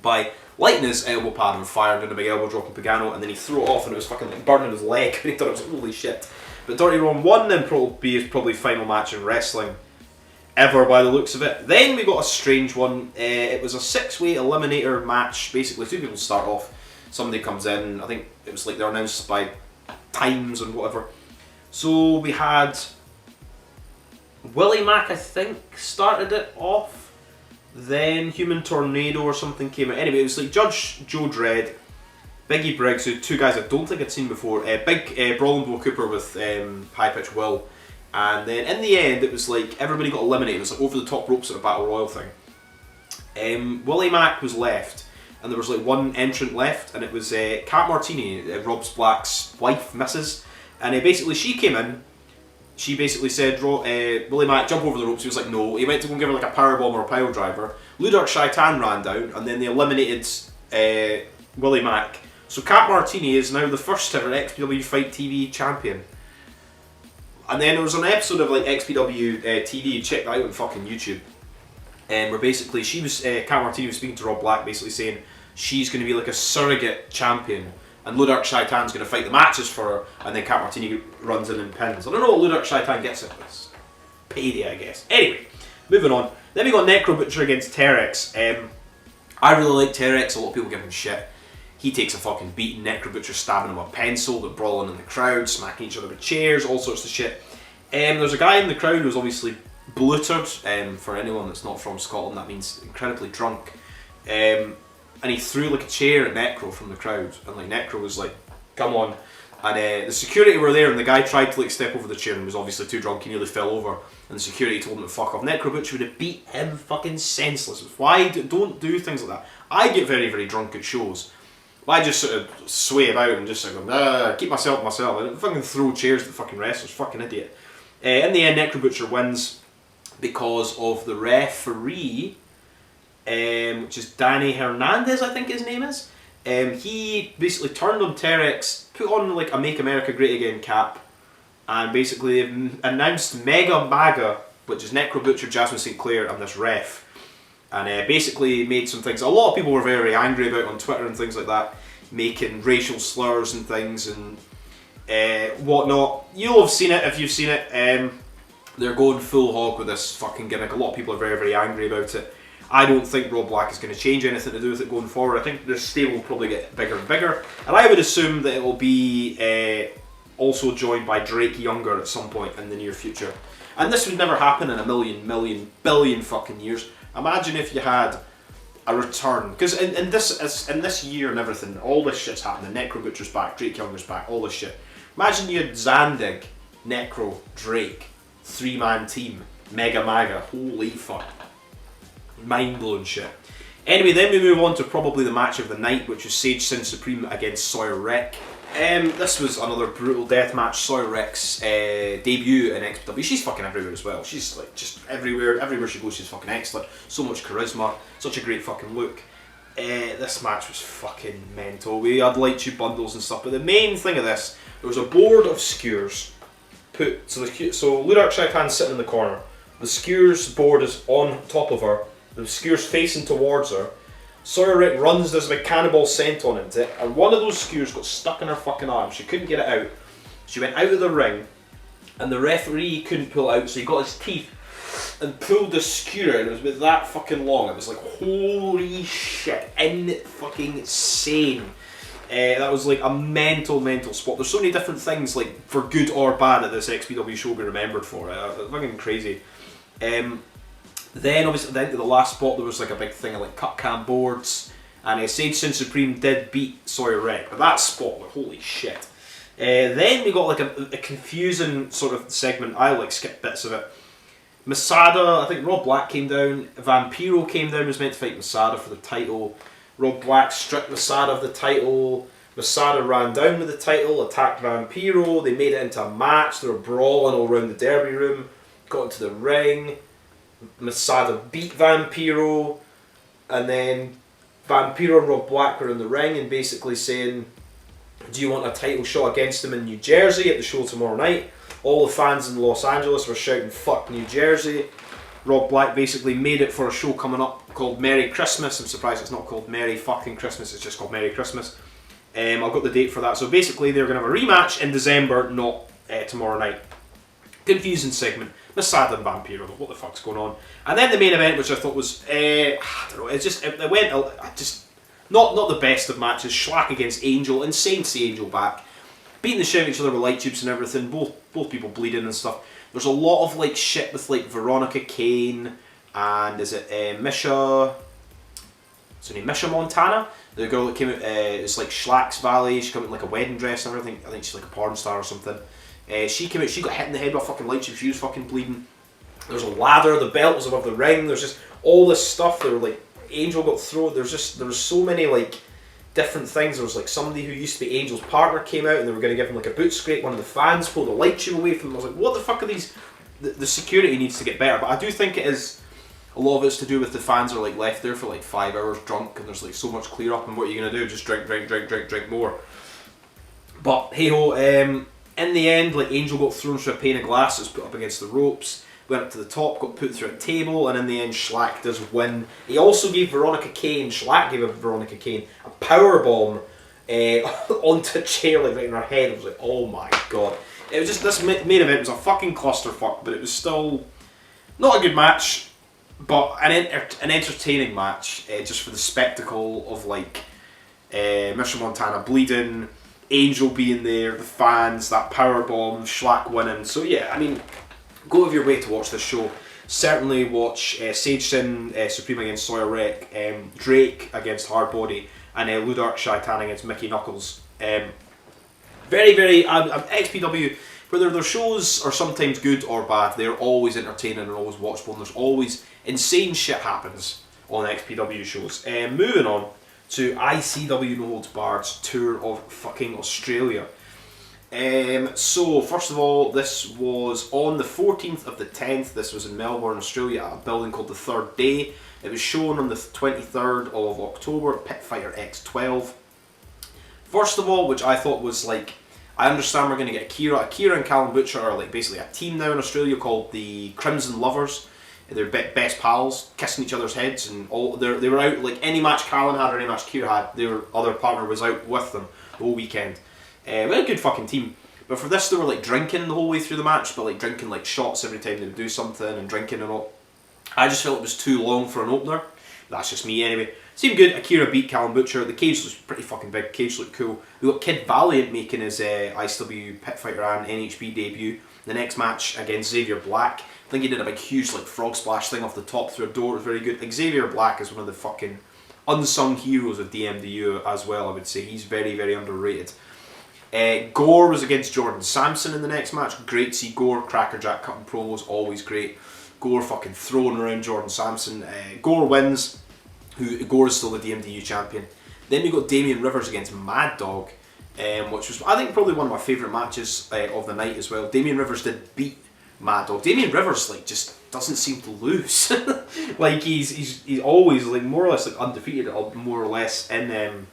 by lighting his elbow pad on fire and doing a big elbow drop on Pagano, and then he threw it off and it was fucking like burning his leg, and he thought it was holy shit. But Dirty Ron won, and probably his final match in wrestling ever by the looks of it. Then we got a strange one. It was a 6-way eliminator match. Basically, two people start off. Somebody comes in. I think it was like they're announced by times and whatever. So we had Willie Mack, I think, started it off. Then Human Tornado or something came out. Anyway, it was like Judge Joe Dredd, Biggie Briggs, who two guys I don't think I'd seen before. Big Brawling Bo Cooper with High Pitch Will. And then in the end, it was like everybody got eliminated. It was like over the top ropes at a battle royal thing. Willie Mack was left, and there was like one entrant left, and it was Kat Martini, Rob Black's wife, Mrs. And basically she came in. She basically said, Willie Mack, jump over the ropes. He was like, no. He went to go and give her like a powerbomb or a pile driver. Ludovic Shaitan ran down, and then they eliminated Willie Mack. So Kat Martini is now the first ever XPW Fite TV champion. And then there was an episode of like XPW TV, check that out on fucking YouTube, where basically she was, Kat Martini was speaking to Rob Black, basically saying she's going to be like a surrogate champion, and Ludovic Shaitan's going to fight the matches for her, and then Kat Martini runs in and pins. I don't know what Ludovic Shaitan gets it, but it's payday, I guess. Anyway, moving on. Then we got Necro Butcher against Terex. I really like Terex, a lot of people give him shit. He takes a fucking beating, Necro Butcher stabbing him with a pencil, they're brawling in the crowd, smacking each other with chairs, all sorts of shit. There's a guy in the crowd who's obviously blootered. For anyone that's not from Scotland, that means incredibly drunk. And he threw like a chair at Necro from the crowd, and like Necro was like, come on. And the security were there, and the guy tried to like step over the chair and was obviously too drunk, he nearly fell over, and the security told him to fuck off. Necro Butcher would have beat him fucking senseless. Why don't do things like that? I get very drunk at shows. I just sort of sway about and just sort of keep myself to myself. I don't fucking throw chairs at the fucking wrestlers, fucking idiot. In the end, Necro Butcher wins because of the referee, which is Danny Hernandez, I think his name is. He basically turned on Terex, put on like a Make America Great Again cap, and basically announced Mega MAGA, which is Necro Butcher, Jasmine St. Clair, and this ref. And basically made some things a lot of people were very angry about on Twitter and things like that, making racial slurs and things and whatnot. You'll have seen it if you've seen it. They're going full hog with this fucking gimmick. A lot of people are very angry about it. I don't think Rob Black is going to change anything to do with it going forward. I think the stable will probably get bigger and bigger, and I would assume that it will be also joined by Drake Younger at some point in the near future. And this would never happen in a billion fucking years. Imagine if you had a return, because in this year and everything, all this shit's happening. Necro Butcher's back, Drake Younger's back, all this shit. Imagine you had Zandig, Necro, Drake, 3-man team, Mega Maga, holy fuck. Mind-blowing shit. Anyway, then we move on to probably the match of the night, which was Sage Sin Supreme against Sawyer Wreck. This was another brutal death match. Sawyer Wreck's debut in XPW. She's fucking everywhere as well. She's like just everywhere she goes she's fucking excellent. So much charisma, such a great fucking look. This match was fucking mental. We had light tube bundles and stuff, but the main thing of this, there was a board of skewers put, so Ludark Shaitan's sitting in the corner. The skewers board is on top of her. The skewers facing towards her. Sawyer Wreck runs, there's a cannonball sent on into it, and one of those skewers got stuck in her fucking arm. She couldn't get it out. She went out of the ring, and the referee couldn't pull it out, so he got his teeth and pulled the skewer, and it was about that fucking long. It was like, holy shit, fucking insane. That was like a mental spot. There's so many different things, like, for good or bad, that this XPW show will be remembered for. It's fucking crazy. Then obviously at the end of the last spot there was like a big thing of like cut cam boards, and Sage Sin Supreme did beat Sawyer Wreck, but that spot, like, holy shit. Then we got like a confusing sort of segment. I like skipped bits of it. Masada, I think Rob Black came down, Vampiro came down, was meant to fight Masada for the title. Rob Black stripped Masada of the title. Masada ran down with the title, attacked Vampiro, they made it into a match, they were brawling all around the derby room, got into the ring. Masada beat Vampiro, and then Vampiro and Rob Black were in the ring and basically saying, do you want a title shot against him in New Jersey at the show tomorrow night? All the fans in Los Angeles were shouting, fuck New Jersey. Rob Black basically made it for a show coming up called Merry Christmas. I'm surprised it's not called Merry fucking Christmas, it's just called Merry Christmas. I've got the date for that. So basically they're going to have a rematch in December, not tomorrow night. Confusing segment. Masada and Vampiro, what the fuck's going on? And then the main event, which I thought was, I don't know, it went just not the best of matches. Schlack against Angel, insane to see Angel back, beating the shit out of each other with light tubes and everything. Both people bleeding and stuff. There's a lot of like shit with like Veronica Kane and is it Misha? What's her name? Misha Montana, the girl that came out. It's like Schlack's valet. She came out in like a wedding dress and everything. I think she's like a porn star or something. She came out, she got hit in the head with a fucking light tube, she was fucking bleeding. There's a ladder, the belt was above the ring, there's just all this stuff. There were like, Angel got thrown, there was so many like different things. There was like somebody who used to be Angel's partner came out and they were going to give him like a boot scrape. One of the fans pulled a light tube away from him. I was like, what the fuck are these? The security needs to get better, but I do think it is, a lot of it's to do with the fans are like left there for like 5 hours drunk and there's like so much clear up, and what are you going to do? Just drink more. But hey ho, in the end, like, Angel got thrown through a pane of glass that was put up against the ropes, went up to the top, got put through a table, and in the end Schlack does win. He also gave Veronica Kane, Schlack gave Veronica Kane a powerbomb onto a chair, like right in her head. I was like, oh my god. It was just, this main event was a fucking clusterfuck, but it was still not a good match, but an entertaining match, just for the spectacle of like Misha Montana bleeding, Angel being there, the fans, that powerbomb, Schlack winning. So yeah, I mean, go out of your way to watch this show. Certainly watch Sage Sin Supreme against Sawyer Wreck, Drake against Hardbody, and Ludark Shaitan against Mickey Knuckles. Very, XPW, whether their shows are sometimes good or bad, they're always entertaining and always watchable, and there's always insane shit happens on XPW shows. Moving on to ICW No Holds Barred's tour of fucking Australia. So first of all, this was on the 14th of the 10th. This was in Melbourne, Australia, at a building called the Third Day. It was shown on the 23rd of October, Pit Fighter X12. First of all, which I thought was like, I understand we're going to get Akira and Callum Butcher are like basically a team now in Australia called the Crimson Lovers. They're best pals, kissing each other's heads, and all they were out like any match Callum had or any match Kira had, their other partner was out with them the whole weekend. We had a good fucking team. But for this, they were like drinking the whole way through the match, but like drinking like shots every time they would do something and drinking and all. I just felt it was too long for an opener. That's just me anyway. Seemed good. Akira beat Callum Butcher. The cage was pretty fucking big. Cage looked cool. We got Kid Valiant making his ICW Pit Fighter and NHB debut. The next match against Xavier Black. I think he did a big huge like frog splash thing off the top through a door. It was very good. Xavier Black is one of the fucking unsung heroes of DMDU as well, I would say. He's very, very underrated. Gore was against Jordan Sampson in the next match. Great to see Gore. Crackerjack cutting promos, always great. Gore fucking throwing around Jordan Sampson. Gore wins. Gore is still the DMDU champion. Then we got Damien Rivers against Mad Dog, which was, I think, probably one of my favourite matches of the night as well. Damien Rivers did beat Mad Dog. Damien Rivers like just doesn't seem to lose. Like he's always like more or less like undefeated, or more or less in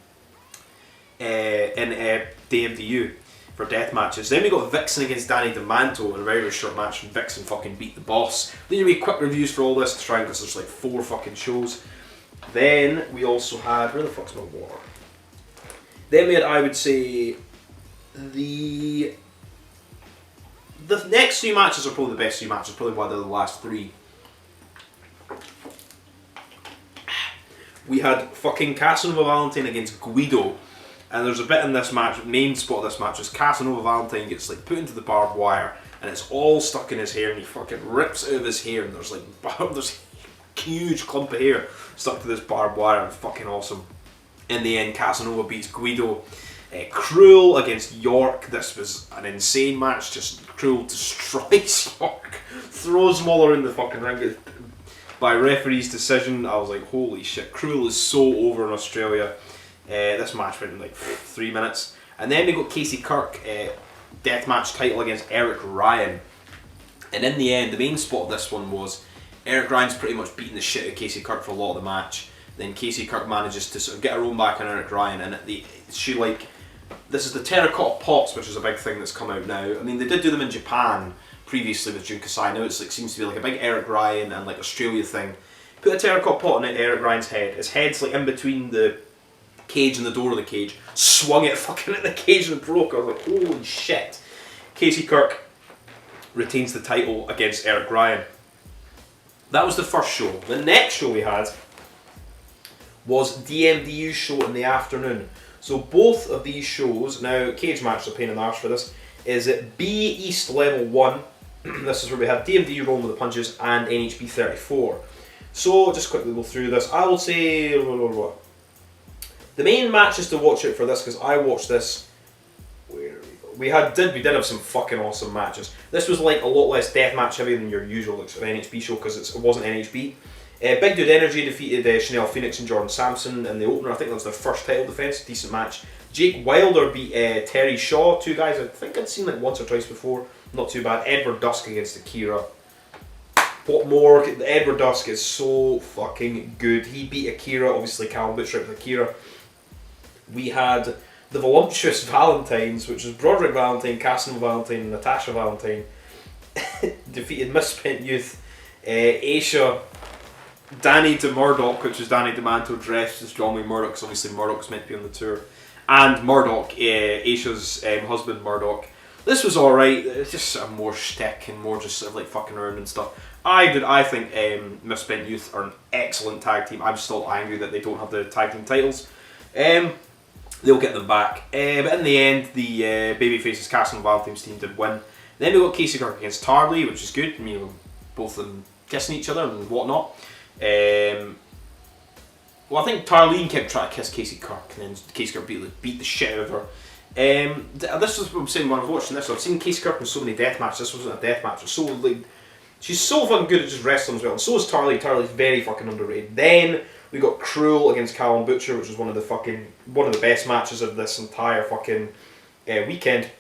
DMDU for death matches. Then we got Vixen against Danny DeManto in a very, very short match, and Vixen fucking beat the boss. Then we quick reviews for all this to try and because there's like 4 fucking shows. Then we also had, where the fuck's my water? Then we had, I would say, the next 3 matches are probably the best 3 matches, probably one of the last 3. We had fucking Casanova Valentine against Guido, and there's a bit in this match, main spot of this match is Casanova Valentine gets like put into the barbed wire, and it's all stuck in his hair, and he fucking rips out of his hair, and there's like there's a huge clump of hair stuck to this barbed wire, and fucking awesome. In the end, Casanova beats Guido. Cruel against York. This was an insane match. Just Cruel destroys York, throws him all around the fucking ring. By referee's decision, I was like, holy shit, Cruel is so over in Australia. This match went in like 3 minutes. And then we got Casey Kirk, deathmatch title against Eric Ryan. And in the end, the main spot of this one was Eric Ryan's pretty much beating the shit out of Casey Kirk for a lot of the match. Then Casey Kirk manages to sort of get her own back on Eric Ryan, and this is the terracotta pots, which is a big thing that's come out now. I mean, they did do them in Japan previously with Jun Kasai. Now it's like seems to be like a big Eric Ryan and like Australia thing. Put a terracotta pot on Eric Ryan's head. His head's like in between the cage and the door of the cage. Swung it fucking at the cage and broke. I was like, holy shit. Casey Kirk retains the title against Eric Ryan. That was the first show. The next show we had was DMDU show in the afternoon. So both of these shows, now cage match is a pain in the arse for this, is at B East Level 1. This is where we have DMDU Rolling with the Punches and NHB 34. So just quickly go through this. I will say the main matches to watch out for this, because I watched this. We did have some fucking awesome matches. This was like a lot less deathmatch heavy than your usual NHB show because it wasn't NHB. Big Dude Energy defeated Chanel Phoenix and Jordan Sampson in the opener. I think that was their first title defense. Decent match. Jake Wilder beat Terry Shaw. 2 guys I think I'd seen like once or twice before. Not too bad. Edward Dusk against Akira. What more? Edward Dusk is so fucking good. He beat Akira. Obviously, Callum Butcher with Akira. We had the Voluptuous Valentines, which was Broderick Valentine, Casanova Valentine, and Natasha Valentine. Defeated Misspent Youth, Aisha, Danny DeMurdoch, which is Danny DeManto dressed as John Wayne Murdoch, because obviously Murdoch's meant to be on the tour, and Murdoch, Aisha's husband Murdoch. This was alright. It's just sort of more shtick and more just sort of like fucking around and stuff. I think Misspent Youth are an excellent tag team. I'm still angry that they don't have the tag team titles. They'll get them back. But in the end, the Babyface's Castle and Valentine's team did win. Then we got Casey Kirk against Tarley, which is good. I mean, both of them kissing each other and whatnot. Well, I think Tarlene kept trying to kiss Casey Kirk, and then Casey Kirk beat the shit out of her. This was what I'm saying when I was watching this. I've seen Casey Kirk in so many death matches. This wasn't a death match. So like, she's so fucking good at just wrestling as well. And so is Tarley. Tarley's very fucking underrated. Then we got Cruel against Callum Butcher, which was one of the best matches of this entire fucking weekend.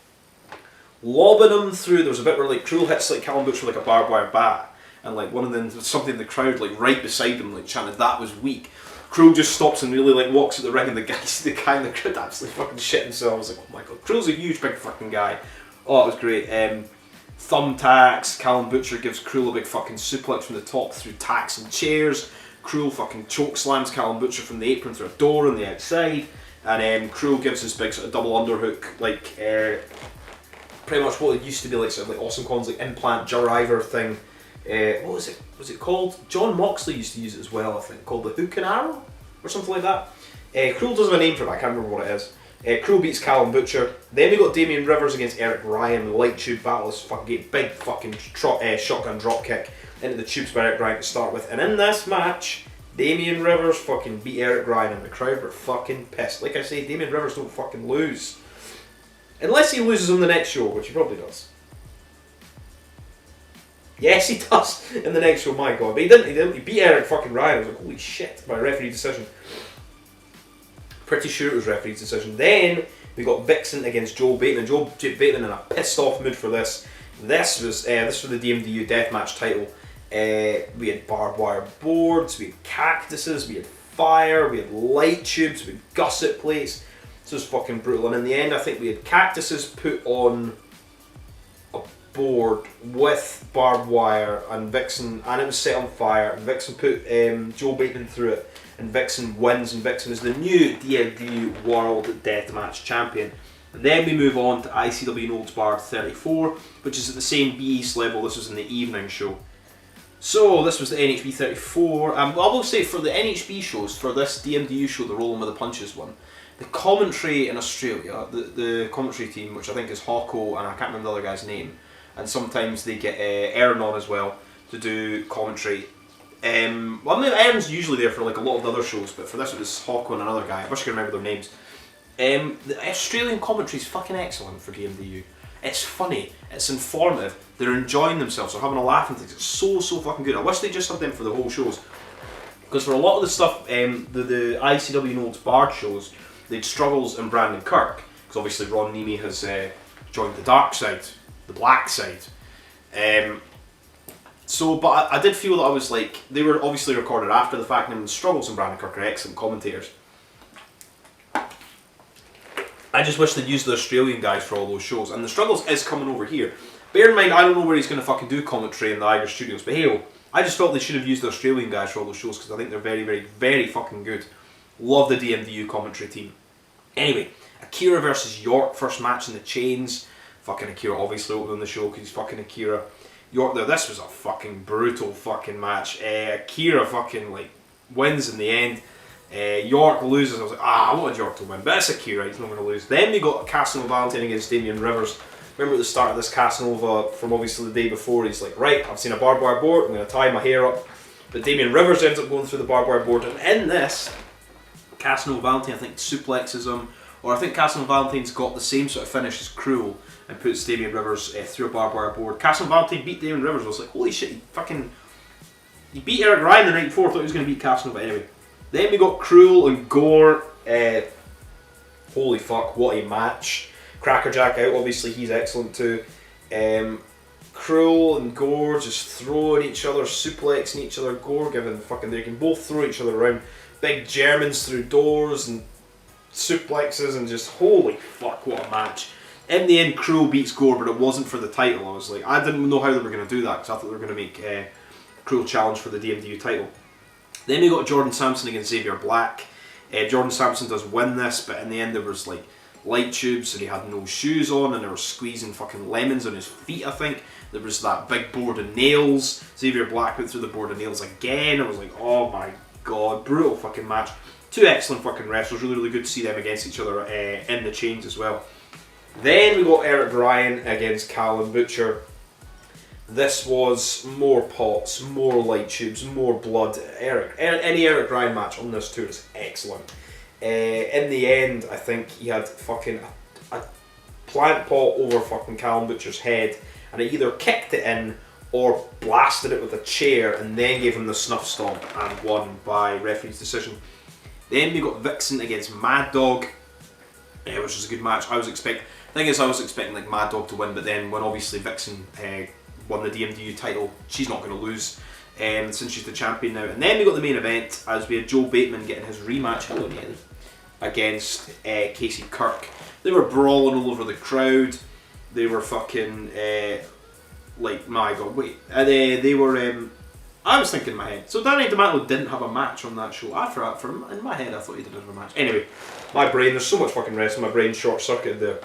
Lobbing him through. There was a bit where like Cruel hits like Callum Butcher with like a barbed wire bat, and like one of them, something in the crowd like right beside him like chanted that was weak. Cruel just stops and really like walks at the ring, and the guy in the crowd absolutely fucking shit himself. I was like, oh my god, Cruel's a huge big fucking guy. Oh, it was great. Thumbtacks. Callum Butcher gives Cruel a big fucking suplex from the top through tacks and chairs. Cruel fucking choke slams Callum Butcher from the apron through a door on the outside, and Cruel gives his big sort of double underhook, like pretty much what it used to be like sort of like Awesome Con's like implant Jariver thing what was it? Was it called? John Moxley used to use it as well, I think, called the Hook and Arrow or something like that. Cruel doesn't have a name for it, I can't remember what it is. Cruel beats Callum Butcher. Then we got Damien Rivers against Eric Ryan. The light tube battle is fucking big fucking shotgun drop kick into the tubes by Eric Ryan to start with. And in this match, Damien Rivers fucking beat Eric Ryan and the crowd were fucking pissed. Like I say, Damien Rivers don't fucking lose. Unless he loses on the next show, which he probably does. Yes, he does in the next show, my god. But he didn't. He beat Eric fucking Ryan. I was like, holy shit, by referee decision. Pretty sure it was referee's decision. Then we got Vixen against Joel Bateman. Joel Bateman in a pissed off mood for this. This was the DMDU Deathmatch title. We had barbed wire boards, we had cactuses, we had fire, we had light tubes, we had gusset plates. This was fucking brutal. And in the end, I think we had cactuses put on a board with barbed wire, and Vixen, and it was set on fire. And Vixen put Joel Bateman through it. And Vixen wins, and Vixen is the new DMDU World Deathmatch Champion. And then we move on to ICW No Holds Barred 34, which is at the same BEAST level. This was in the evening show. So this was the NHB 34. I will say for the NHB shows, for this DMDU show, the Rolling with the Punches one, the commentary in Australia, the commentary team, which I think is Hawko, and I can't remember the other guy's name, and sometimes they get Aaron on as well to do commentary. Well, I mean, Aaron's usually there for like a lot of the other shows, but for this it was Hawko and another guy. I wish I could remember their names. The Australian commentary is fucking excellent for DMDU. It's funny, it's informative, they're enjoying themselves, they're having a laugh and things. It's so fucking good. I wish they just had them for the whole shows. Because for a lot of the stuff, the ICW No Holds Barred shows, they had Struggles and Brandon Kirk. Because obviously Ron Nemi has joined the dark side, the black side. But I did feel that I was like, they were obviously recorded after the fact, and Struggles and Brandon Kirk are excellent commentators. I just wish they'd used the Australian guys for all those shows, and the Struggles is coming over here. Bear in mind, I don't know where he's going to fucking do commentary in the Iger Studios, but hey, I just felt they should have used the Australian guys for all those shows, because I think they're very fucking good. Love the DMDU commentary team. Anyway, Akira versus York, first match in the chains. Fucking Akira obviously opening the show, because he's fucking Akira. York there, this was a fucking brutal fucking match. Akira fucking like wins in the end. York loses. I was like, I wanted York to win, but it's Akira, he's not going to lose. Then we got Casanova Valentine against Damien Rivers. Remember at the start of this, Casanova, from obviously the day before, he's like, right, I've seen a barbed wire board, I'm going to tie my hair up. But Damien Rivers ends up going through the barbed wire board, and in this, Casanova Valentine, I think, suplexes him, or I think Casanova Valentine's got the same sort of finish as Cruel, and puts Damien Rivers through a barbed wire board. Casanova Valentine beat Damien Rivers. I was like, holy shit, he beat Eric Ryan the night before. I thought he was going to beat Casanova. Anyway, then we got Cruel and Gore. Holy fuck, what a match. Crackerjack out, obviously he's excellent too. Cruel and Gore just throwing each other, suplexing each other. Gore giving fucking, they can both throw each other around. Big Germans through doors and suplexes, and just holy fuck, what a match. In the end, Cruel beats Gore, but it wasn't for the title. I was like, I didn't know how they were going to do that, because I thought they were going to make Cruel challenge for the DMDU title. Then we got Jordan Sampson against Xavier Black. Jordan Sampson does win this, but in the end there was like light tubes, and he had no shoes on, and they were squeezing fucking lemons on his feet, I think. There was that big board of nails. Xavier Black went through the board of nails again. I was like, oh my god, brutal fucking match. Two excellent fucking wrestlers, really good to see them against each other in the chains as well. Then we got Eric Ryan against Callum Butcher. This was more pots, more light tubes, more blood. Any Eric Ryan match on this tour is excellent. In the end, I think he had fucking a plant pot over fucking Callum Butcher's head, and it either kicked it in or blasted it with a chair, and then gave him the snuff stomp and won by referee's decision. Then we got Vixen against Mad Dog, which was a good match. I was expecting like Mad Dog to win, but then when obviously Vixen won the DMDU title, she's not going to lose since she's the champion now. And then we got the main event, as we had Joel Bateman getting his rematch against Casey Kirk. They were brawling all over the crowd. They were fucking like, my god, wait. They were. I was thinking in my head. So Danny DeMatlo didn't have a match on that show. In my head, I thought he did have a match. Anyway, my brain, there's so much fucking wrestling, my brain short circuited there.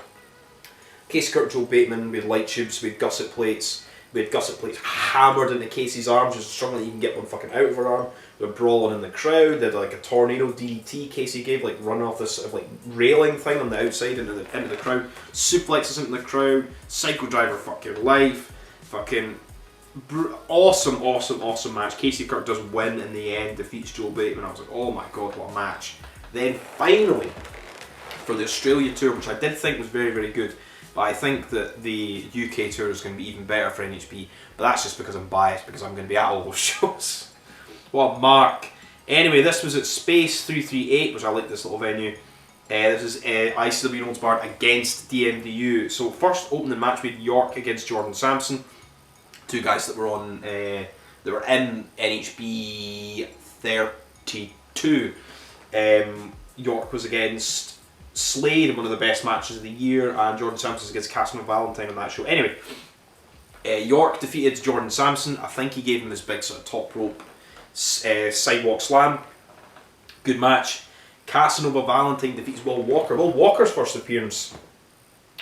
Casey Kirk, Joel Bateman, we had light tubes, we had gusset plates. We had gusset plates hammered into Casey's arms, just struggling to even get one fucking out of her arm. We were brawling in the crowd. They had like a tornado DDT Casey gave, like running off this sort of like railing thing on the outside into the crowd. Suplexes into the crowd. Psycho driver fucking life. Fucking awesome match. Casey Kirk does win in the end, defeats Joe Bateman. I was like, oh my god, what a match. Then finally, for the Australia tour, which I did think was very, very good, but I think that the UK tour is going to be even better for NHB, but that's just because I'm biased, because I'm going to be at all those shows. What a mark. Anyway, this was at Space 338, which I like this little venue. This is ICW Bard against DMDU. So first opening match, we had York against Jordan Sampson. Two guys that were on, they were in NHB 32. York was against Slade in one of the best matches of the year, and Jordan Sampson against Casanova Valentine on that show. Anyway, York defeated Jordan Sampson. I think he gave him this big sort of top rope sidewalk slam. Good match. Casanova Valentine defeats Will Walker. Will Walker's first appearance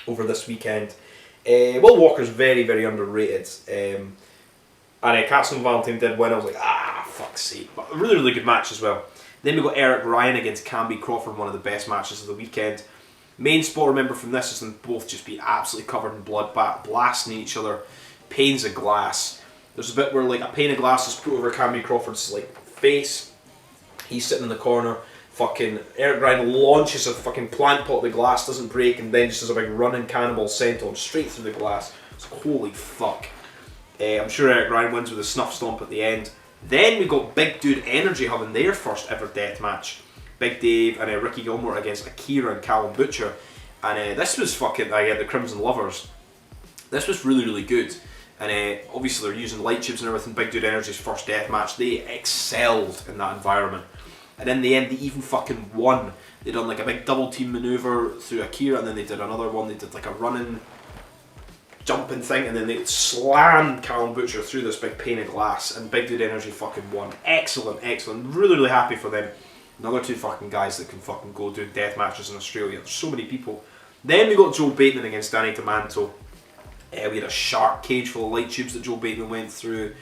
over this weekend. Will Walker's very, very underrated. And Casanova Valentine did win. I was like, fuck's sake. But a really, really good match as well. Then we got Eric Ryan against Camby Crawford, one of the best matches of the weekend. Main spot, remember from this, is them both just being absolutely covered in blood, blasting each other, panes of glass. There's a bit where like a pane of glass is put over Camby Crawford's like face. He's sitting in the corner. Fucking Eric Ryan launches a fucking plant pot, the glass doesn't break, and then just does a big running cannonball senton straight through the glass. It's like, holy fuck. I'm sure Eric Ryan wins with a snuff stomp at the end. Then we got Big Dude Energy having their first ever death match. Big Dave and Ricky Gilmore against Akira and Callum Butcher. And this was fucking, the Crimson Lovers. This was really, really good. And obviously they're using light tubes and everything. Big Dude Energy's first death match. They excelled in that environment. And in the end they even fucking won. They done like a big double team maneuver through Akira, and then they did another one. They did like a running, jumping thing, and then they slammed Callum Butcher through this big pane of glass, and Big Dude Energy fucking won. Excellent, excellent. Really, really happy for them. Another two fucking guys that can fucking go do death matches in Australia. There's so many people. Then we got Joe Bateman against Danny Tomanto. We had a shark cage full of light tubes that Joe Bateman went through.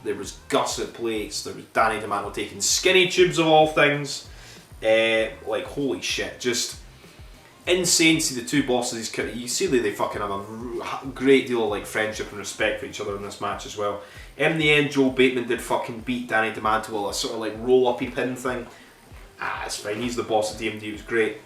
There was gusset plates. There was Danny Tomanto taking skinny tubes of all things. Like, holy shit. Just insane to see the two bosses. You see that they fucking have a great deal of like friendship and respect for each other in this match as well. In the end, Joe Bateman did fucking beat Danny Tomanto with a sort of like roll-uppy pin thing. It's fine, he's the boss of DMDU, it was great.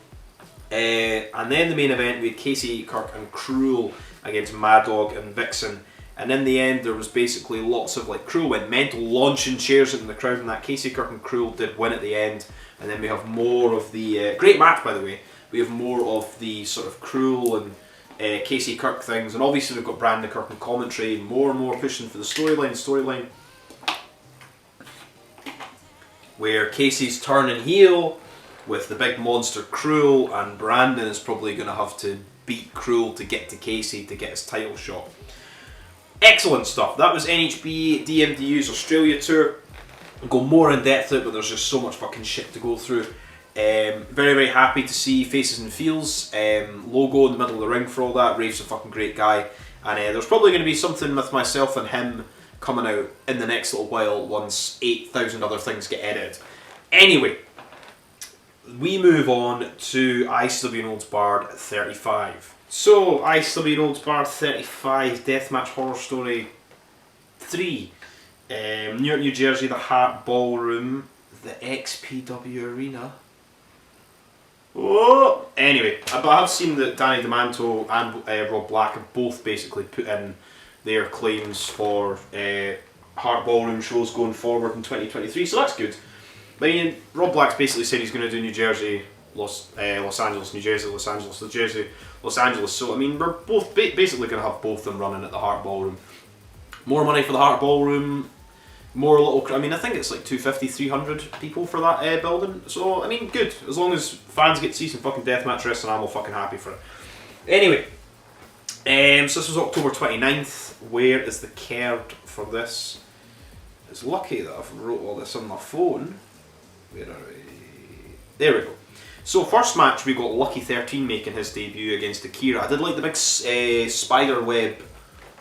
And then the main event, we had Casey Kirk and Cruel against Mad Dog and Vixen. And in the end, there was basically lots of like, Cruel went mental, launching chairs into the crowd, and that Casey Kirk and Cruel did win at the end. And then we have more of the, great match by the way, we have more of the sort of Cruel and Casey Kirk things. And obviously we've got Brandon Kirk and commentary, more and more pushing for the storyline. Where Casey's turning heel with the big monster Cruel, and Brandon is probably going to have to beat Cruel to get to Casey to get his title shot. Excellent stuff. That was NHB DMDU's Australia tour. I'll go more in depth out, but there's just so much fucking shit to go through. Very, very happy to see Faces and Feels logo in the middle of the ring for all that. Rave's a fucking great guy, and there's probably going to be something with myself and him coming out in the next little while once 8,000 other things get edited. Anyway, we move on to ICW Bard 35. So, ICW Bard 35, Deathmatch Horror Story 3. Newark, New Jersey, the Hart Ballroom, the XPW Arena. Oh! Anyway, but I've seen that Danny Tomanto and Rob Black have both basically put in their claims for Hart Ballroom shows going forward in 2023, so that's good. I mean, Rob Black's basically said he's going to do New Jersey, Los Angeles, New Jersey, Los Angeles, New Jersey, Los Angeles, so I mean, we're both basically going to have both of them running at the Hart Ballroom. More money for the Hart Ballroom, more little, I mean, I think it's like 250, 300 people for that building, so I mean, good. As long as fans get to see some fucking deathmatch wrestling, I'm all fucking happy for it. Anyway, so this was October 29th. Where is the card for this? It's lucky that I've wrote all this on my phone. Where are we? There we go. So first match we got Lucky 13 making his debut against Akira. I did like the big spider web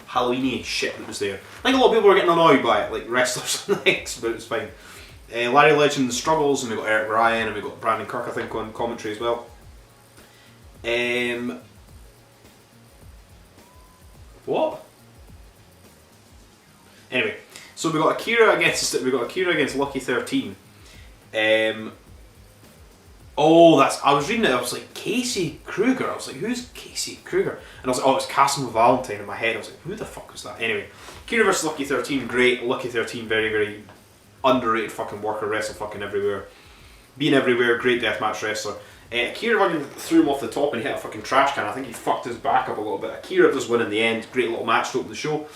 Halloween shit that was there. I think a lot of people were getting annoyed by it, like wrestlers and things, but it's fine. Larry Legend struggles, and we got Eric Ryan, and we got Brandon Kirk, I think, on commentary as well. What? Anyway, so we got Akira against Lucky 13. I was reading it. I was like, Casey Kruger. I was like, who's Casey Kruger? And I was like, oh, it's Casimir Valentine in my head. I was like, who the fuck was that? Anyway, Akira versus Lucky 13, great. Lucky 13, very, very underrated fucking worker, wrestle fucking everywhere, being everywhere. Great deathmatch wrestler. Akira fucking threw him off the top and he hit a fucking trash can. I think he fucked his back up a little bit. Akira does win in the end. Great little match to open the show.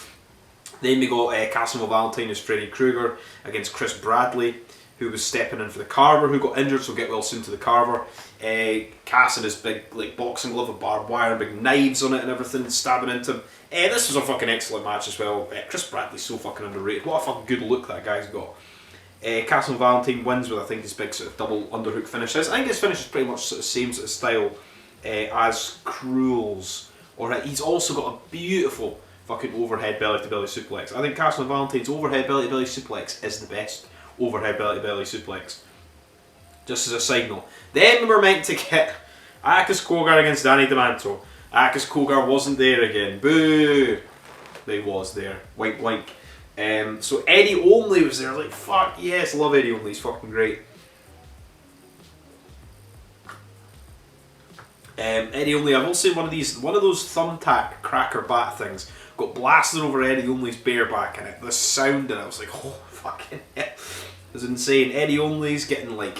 Then we got Casimir Valentine as Freddy Krueger against Chris Bradley, who was stepping in for the Carver, who got injured, so get well soon to the Carver. Cass in his big like boxing glove with barbed wire and big knives on it and everything, stabbing into him. This was a fucking excellent match as well. Chris Bradley's so fucking underrated. What a fucking good look that guy's got. Casimir Valentine wins with, I think, his big sort of double underhook finish. I think his finish is pretty much sort of same sort of style as Cruel's. He's also got a beautiful fucking overhead belly-to-belly suplex. I think Casimir Valentine's overhead belly-to-belly suplex is the best overhead belly-to-belly suplex. Just as a side note. Then we were meant to get Akis Kogar against Danny DeManto. Akis Kogar wasn't there again. Boo! He was there. Wink wink. So Eddie Only was there. I was like, fuck yes, love Eddie Only, he's fucking great. Eddie Only, I've also seen one of those thumbtack cracker bat things got blasted over Eddie Only's bare back, and the sound in it, I was like, oh fucking hell. It was insane. Eddie Only's getting like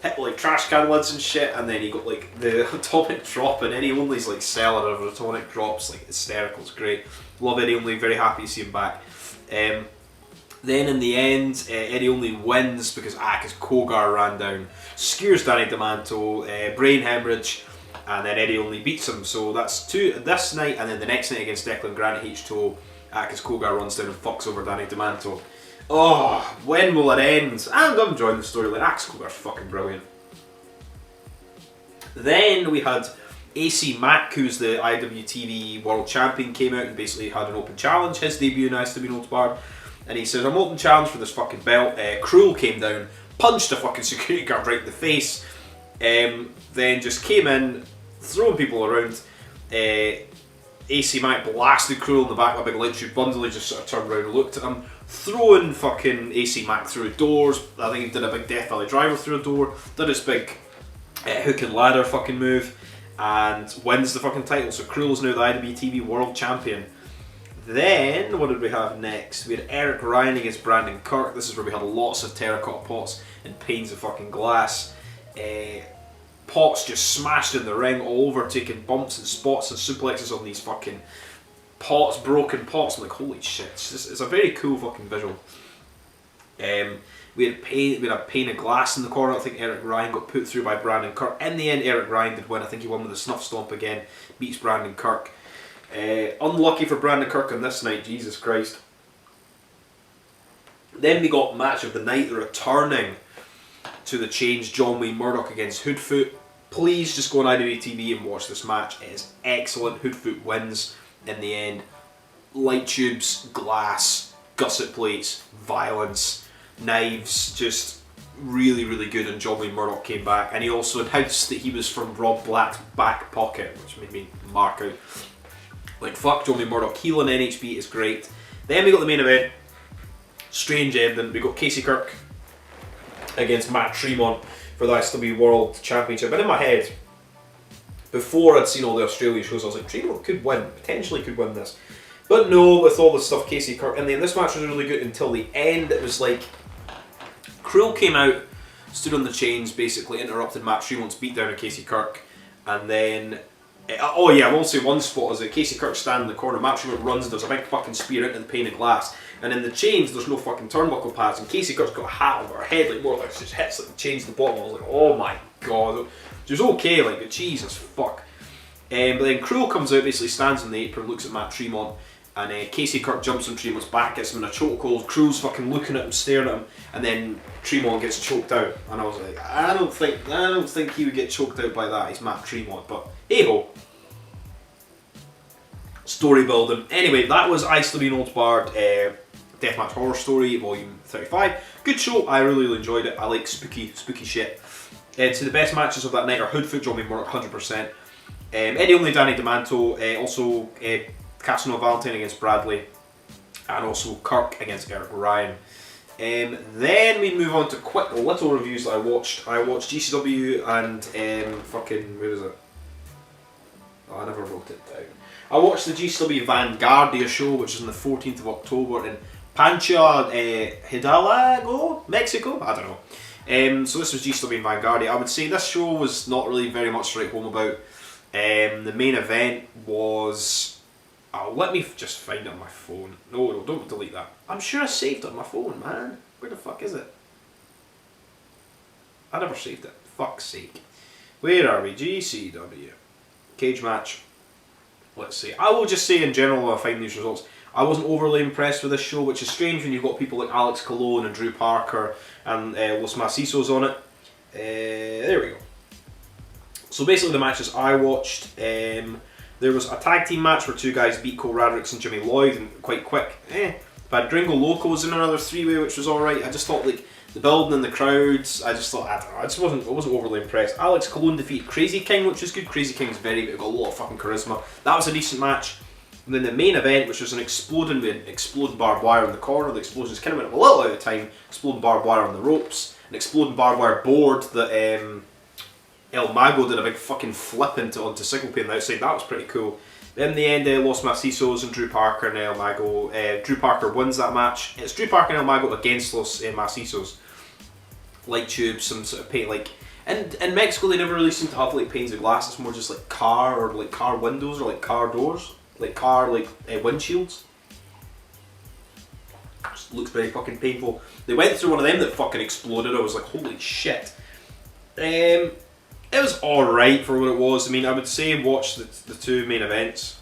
hit like trash can lids and shit, and then he got like the atomic drop, and Eddie Only's like seller of atomic drops, like hysterical. It's great. Love Eddie Only, very happy to see him back. Then in the end, Eddie Only wins because Akis Kogar ran down, skewers Danny DeManto, brain hemorrhage, and then Eddie Only beats him. So that's two this night, and then the next night against Declan Grant H2O, Akis Kogar runs down and fucks over Danny DeManto. Oh, when will it end? And I'm enjoying the storyline. Akis Kogar's fucking brilliant. Then we had AC Mack, who's the IWTV World Champion, came out and basically had an open challenge. His debut in ICW NHBs. And he says, I'm open challenge for this fucking belt. Cruel came down, punched a fucking security guard right in the face. Then just came in, throwing people around. AC Mack blasted Cruel in the back with a big light tube bundle. He just sort of turned around and looked at him. Throwing fucking AC Mack through doors. I think he did a big Death Valley driver through a door. Did his big hook and ladder fucking move. And wins the fucking title. So Cruel's now the IWTV World Champion. Then, what did we have next? We had Eric Ryan against Brandon Kirk. This is where we had lots of terracotta pots and panes of fucking glass. Pots just smashed in the ring all over, taking bumps and spots and suplexes on these fucking pots, broken pots. I'm like, holy shit, it's a very cool fucking visual. We had a pane of glass in the corner. I think Eric Ryan got put through by Brandon Kirk. In the end, Eric Ryan did win. I think he won with a snuff stomp again, beats Brandon Kirk. Unlucky for Brandon Kirk on this night, Jesus Christ. Then we got match of the night, the returning to the change, John Wayne Murdoch against Hoodfoot. Please just go on IWTV and watch this match. It is excellent. Hoodfoot wins in the end. Light tubes, glass, gusset plates, violence, knives, just really, really good. And John Wayne Murdoch came back, and he also announced that he was from Rob Black's back pocket, which made me mark out. Like, fuck John Wayne Murdoch. Heel in NHB is great. Then we got the main event. Strange ending. We got Casey Kirk against Matt Tremont for the ICW World Championship. And in my head, before I'd seen all the Australia shows, I was like, Tremont could win. Potentially could win this. But no, with all the stuff Casey Kirk. And then this match was really good until the end. It was like, Cruel came out, stood on the chains, basically interrupted Matt Tremont's beatdown of Casey Kirk. And then... oh yeah, I will say one spot is that Casey Kirk standing in the corner, Matt Tremont runs and does a big fucking spear into the pane of glass, and in the chains there's no fucking turnbuckle pads, and Casey Kirk's got a hat over her head, like more or less just hits like the chains at the bottom. I was like, oh my god, it was okay, like, but Jesus fuck. But then Cruel comes out, basically stands on the apron, looks at Matt Tremont, and Casey Kirk jumps on Tremont's back, gets him in a chokehold. Cruel's fucking looking at him, staring at him, and then Tremont gets choked out. And I was like, I don't think he would get choked out by that. He's Matt Tremont, but hey ho. story building. Anyway, that was ICW No Holds Barred Deathmatch Horror Story Volume 35. Good show, I really enjoyed it. I like spooky shit. So the best matches of that night are Hoodfoot, John Moore, 100%. Eddie Only, Danny DeManto, also Casanova Valentine against Bradley, and also Kirk against Eric Ryan. Then we move on to quick little reviews that I watched. I watched GCW and fucking, where was it? Oh, I never wrote it down. I watched the GCW Vanguardia show, which is on the 14th of October in Pancha Hidalgo, Mexico? I don't know. So this was GCW Vanguardia. I would say this show was not really very much to write home about. The main event was... Oh, let me just find it on my phone. No, don't delete that. I'm sure I saved it on my phone, man. Where the fuck is it? I never saved it. Fuck's sake. Where are we? GCW. Cage match. Let's see. I will just say in general when I find these results, I wasn't overly impressed with this show, which is strange when you've got people like Alex Colon and Drew Parker and Los Macizos on it. There we go. So basically the matches I watched, there was a tag team match where two guys beat Cole Radricks and Jimmy Lloyd, and quite quick. But Gringo Loco was in another three-way, which was alright. I just thought like the building and the crowds, I just thought, I don't know, I wasn't overly impressed. Alex Colon defeated Crazy King, which was good. Crazy King's got a lot of fucking charisma. That was a decent match. And then the main event, which was an exploding barbed wire in the corner. The explosions kind of went a little out of time. Exploding barbed wire on the ropes. An exploding barbed wire board that El Mago did a big fucking flip onto Signal on the outside. That was pretty cool. Then in the end, Los Macizos and Drew Parker and El Mago. Drew Parker wins that match. It's Drew Parker and El Mago against Los Macizos. Light tubes, some sort of paint, like... And in Mexico, they never really seem to have like panes of glass. It's more just like car windows or like car doors. Like windshields. Just looks very fucking painful. They went through one of them that fucking exploded. I was like, holy shit. It was alright for what it was. I mean, I would say watch the two main events.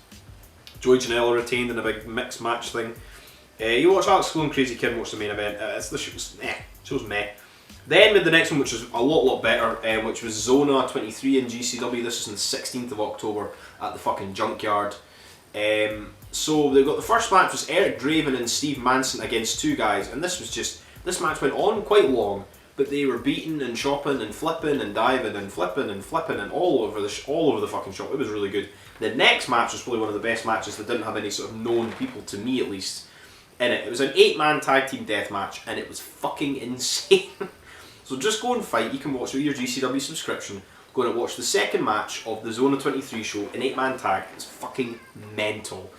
Joey Janela retained in a big mixed match thing. You watch Alex Colon and Crazy Kid watch the main event. The show's meh. Then with the next one, which was a lot better, which was Zona 23 in GCW. This was on the 16th of October at the fucking Junkyard. So they got the first match was Eric Draven and Steve Manson against two guys, and this match went on quite long, but they were beating and chopping and flipping and diving and flipping and all over the fucking shop. It was really good. The next match was probably one of the best matches that didn't have any sort of known people, to me at least, in it. It was an 8-man tag team death match, and it was fucking insane. So just go and fight. You can watch with your GCW subscription. Go and watch the second match of the Zona 23 show, an 8-man tag. It's fucking mental.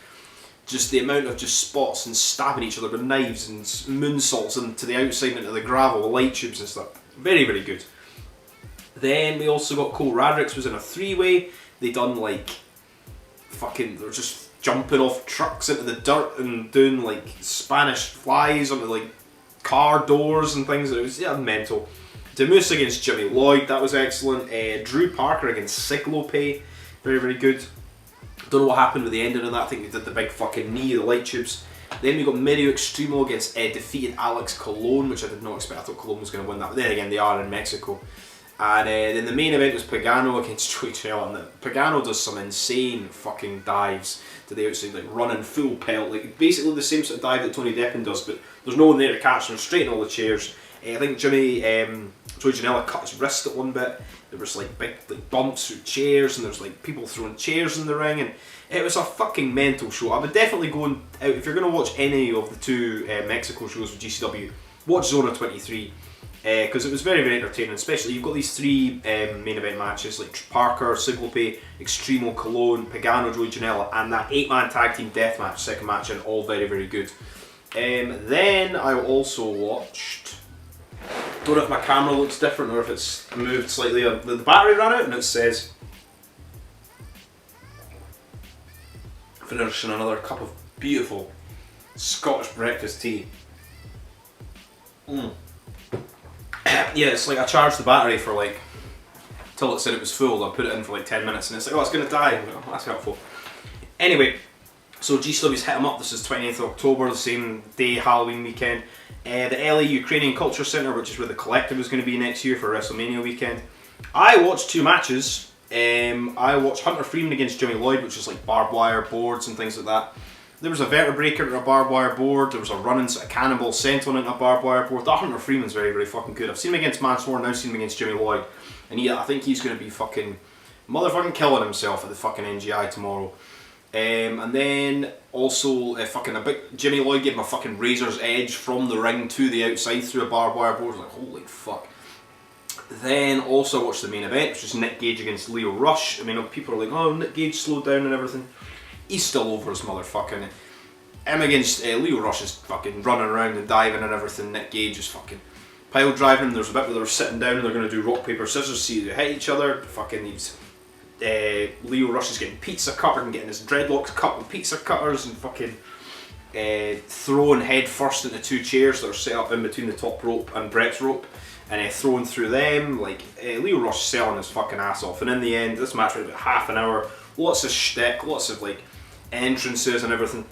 Just the amount of just spots and stabbing each other with knives and moonsaults into the outside into the gravel, the light tubes and stuff. Very, very good. Then we also got Cole Radricks was in a 3-way. They done like fucking, they were just jumping off trucks into the dirt and doing like Spanish flies onto like car doors and things. It was mental. Demus against Jimmy Lloyd, that was excellent. Drew Parker against Siglope, very, very good. Don't know what happened with the ending of that. I think they did the big fucking knee, the light tubes. Then we got Mario Extremo against defeated Alex Colon, which I did not expect. I thought Colon was going to win that, but then again, they are in Mexico. And then the main event was Pagano against Joey Janela, and Pagano does some insane fucking dives to the outside, like running full pelt, like basically the same sort of dive that Tony Deppen does, but there's no one there to catch him, straight in all the chairs. I think Joey Janela cut his wrist at one bit. There was like big bumps through chairs, and there's like people throwing chairs in the ring, and it was a fucking mental show. I would definitely go out, if you're going to watch any of the two Mexico shows with GCW, watch Zona 23, because it was very, very entertaining. Especially you've got these three main event matches like Parker, Siglope, Extremo, Colon, Pagano, Joey Janela, and that 8-man tag team death match, second match, and all very, very good. Then I also watched, don't know if my camera looks different or if it's moved slightly. The battery ran out and it says finishing another cup of beautiful Scottish breakfast tea. Yeah, it's like I charged the battery for like till it said it was full. I put it in for like 10 minutes and it's like, oh, it's going to die. Like, oh, that's helpful. Anyway, so GCW's hit them up. This is 28th of October, the same day, Halloween weekend. The LA Ukrainian Culture Center, which is where the Collective is going to be next year for WrestleMania weekend. I watched two matches I watched Hunter Freeman against Jimmy Lloyd, which is like barbed wire boards and things like that. There was a vertebraker to a barbed wire board. There was a running sort of cannonball senton into a barbed wire board. That Hunter Freeman's very, very fucking good. I've seen him against Mansoor, now seen him against Jimmy Lloyd. And I think he's going to be fucking motherfucking killing himself at the fucking NGI tomorrow. And then also fucking a big Jimmy Lloyd gave him a fucking razor's edge from the ring to the outside through a barbed wire board. Like, holy fuck. Then also watched the main event, which was Nick Gage against Leo Rush. I mean, people are like, oh, Nick Gage slowed down and everything. He's still over his motherfucking. Him against Leo Rush is fucking running around and diving and everything. Nick Gage is fucking pile driving. There's a bit where they're sitting down and they're going to do rock, paper, scissors, see who hit each other. Fucking he's. Leo Rush is getting pizza cutter and getting his dreadlocks cut with pizza cutters and fucking throwing head first into two chairs that are set up in between the top rope and Brett's rope and throwing through them. Like Leo Rush selling his fucking ass off, and in the end this match went about half an hour, lots of shtick, lots of like entrances and everything.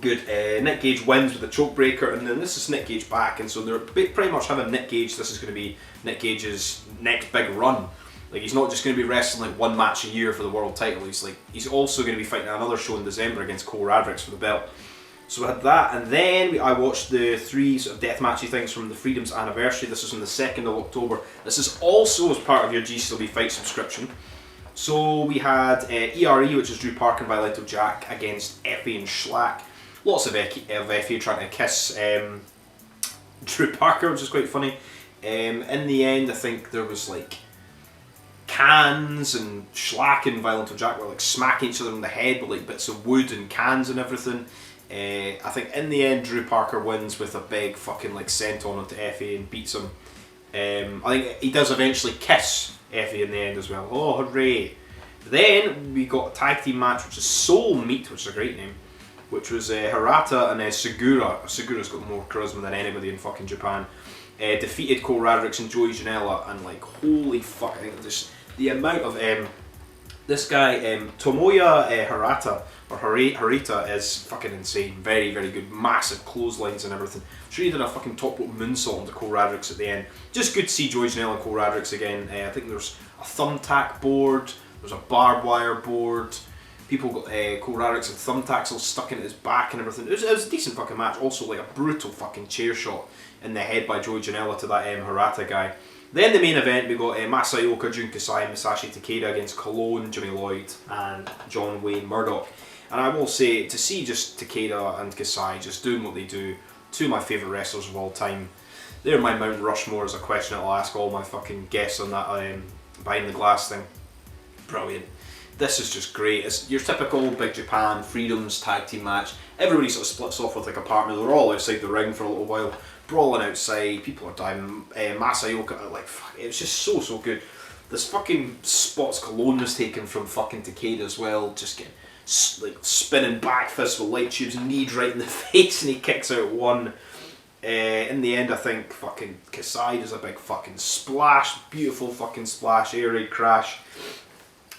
Good. Nick Gage wins with a choke breaker, and then this is Nick Gage back, and so they're pretty much having Nick Gage. This is going to be Nick Gage's next big run. Like, he's not just going to be wrestling like one match a year for the world title. He's also going to be fighting another show in December against Cole Radricks for the belt. So we had that, and then I watched the 3 sort of deathmatchy things from the Freedom's anniversary. This is on the 2nd of October. This is also as part of your GCW Fight subscription. So we had ERE, which is Drew Parker and Violento Jack, against Effie and Schlack. Lots of Effie trying to kiss Drew Parker, which is quite funny. In the end, I think there was like cans, and Schlack and Violento Jack were like smacking each other in the head with like bits of wood and cans and everything. I think in the end Drew Parker wins with a big fucking like senton onto Effie and beats him. I think he does eventually kiss Effie in the end as well. Oh, hooray! Then we got a tag team match, which is Soul Meat, which is a great name, which was Hirata and Segura. Segura's got more charisma than anybody in fucking Japan. Defeated Cole Radricks and Joey Janela, and like holy fuck, I think just the amount of this guy Tomoya Hirata or Harita is fucking insane. Very, very good, massive clotheslines and everything. Sure, he did a fucking top rope moonsault onto Cole Radricks at the end. Just good to see Joey Janela and Cole Radricks again. I think there's a thumbtack board, there's a barbed wire board. People got Cole Radricks and thumbtacks all stuck into his back and everything. It was a decent fucking match. Also like a brutal fucking chair shot in the head by Joey Janela to that Hirata guy. Then the main event, we got Masayoka, Jun Kasai and Masashi Takeda against Cologne, Jimmy Lloyd and John Wayne Murdoch. And I will say, to see just Takeda and Kasai just doing what they do, two of my favourite wrestlers of all time. They're my Mount Rushmore, is a question I'll ask all my fucking guests on that behind the glass thing. Brilliant. This is just great. It's your typical Big Japan Freedoms tag team match. Everybody sort of splits off with like a partner. They're all outside the ring for a little while, brawling outside. People are dying. Masayoka, like fuck, it was just so good. This fucking spots Cologne was taken from fucking Takeda as well. Just getting like spinning back fists with light tubes, kneed right in the face, and he kicks out one. In the end, I think fucking Kasai does a big fucking splash, beautiful fucking splash, air raid crash.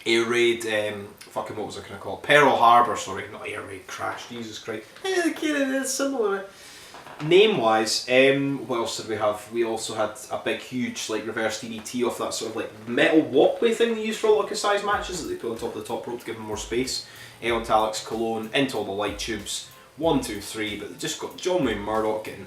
Air raid, fucking what was I going to call it? Pearl Harbor, sorry, not air raid crash, Jesus Christ. It's similar. Name wise, what else did we have? We also had a big, huge like reverse DDT off that sort of like metal walkway thing they use for a lot of Kasai's matches that they put on top of the top rope to give them more space. Onto Alex Cologne, into all the light tubes, 1, 2, 3, but they just got John Wayne Murdoch getting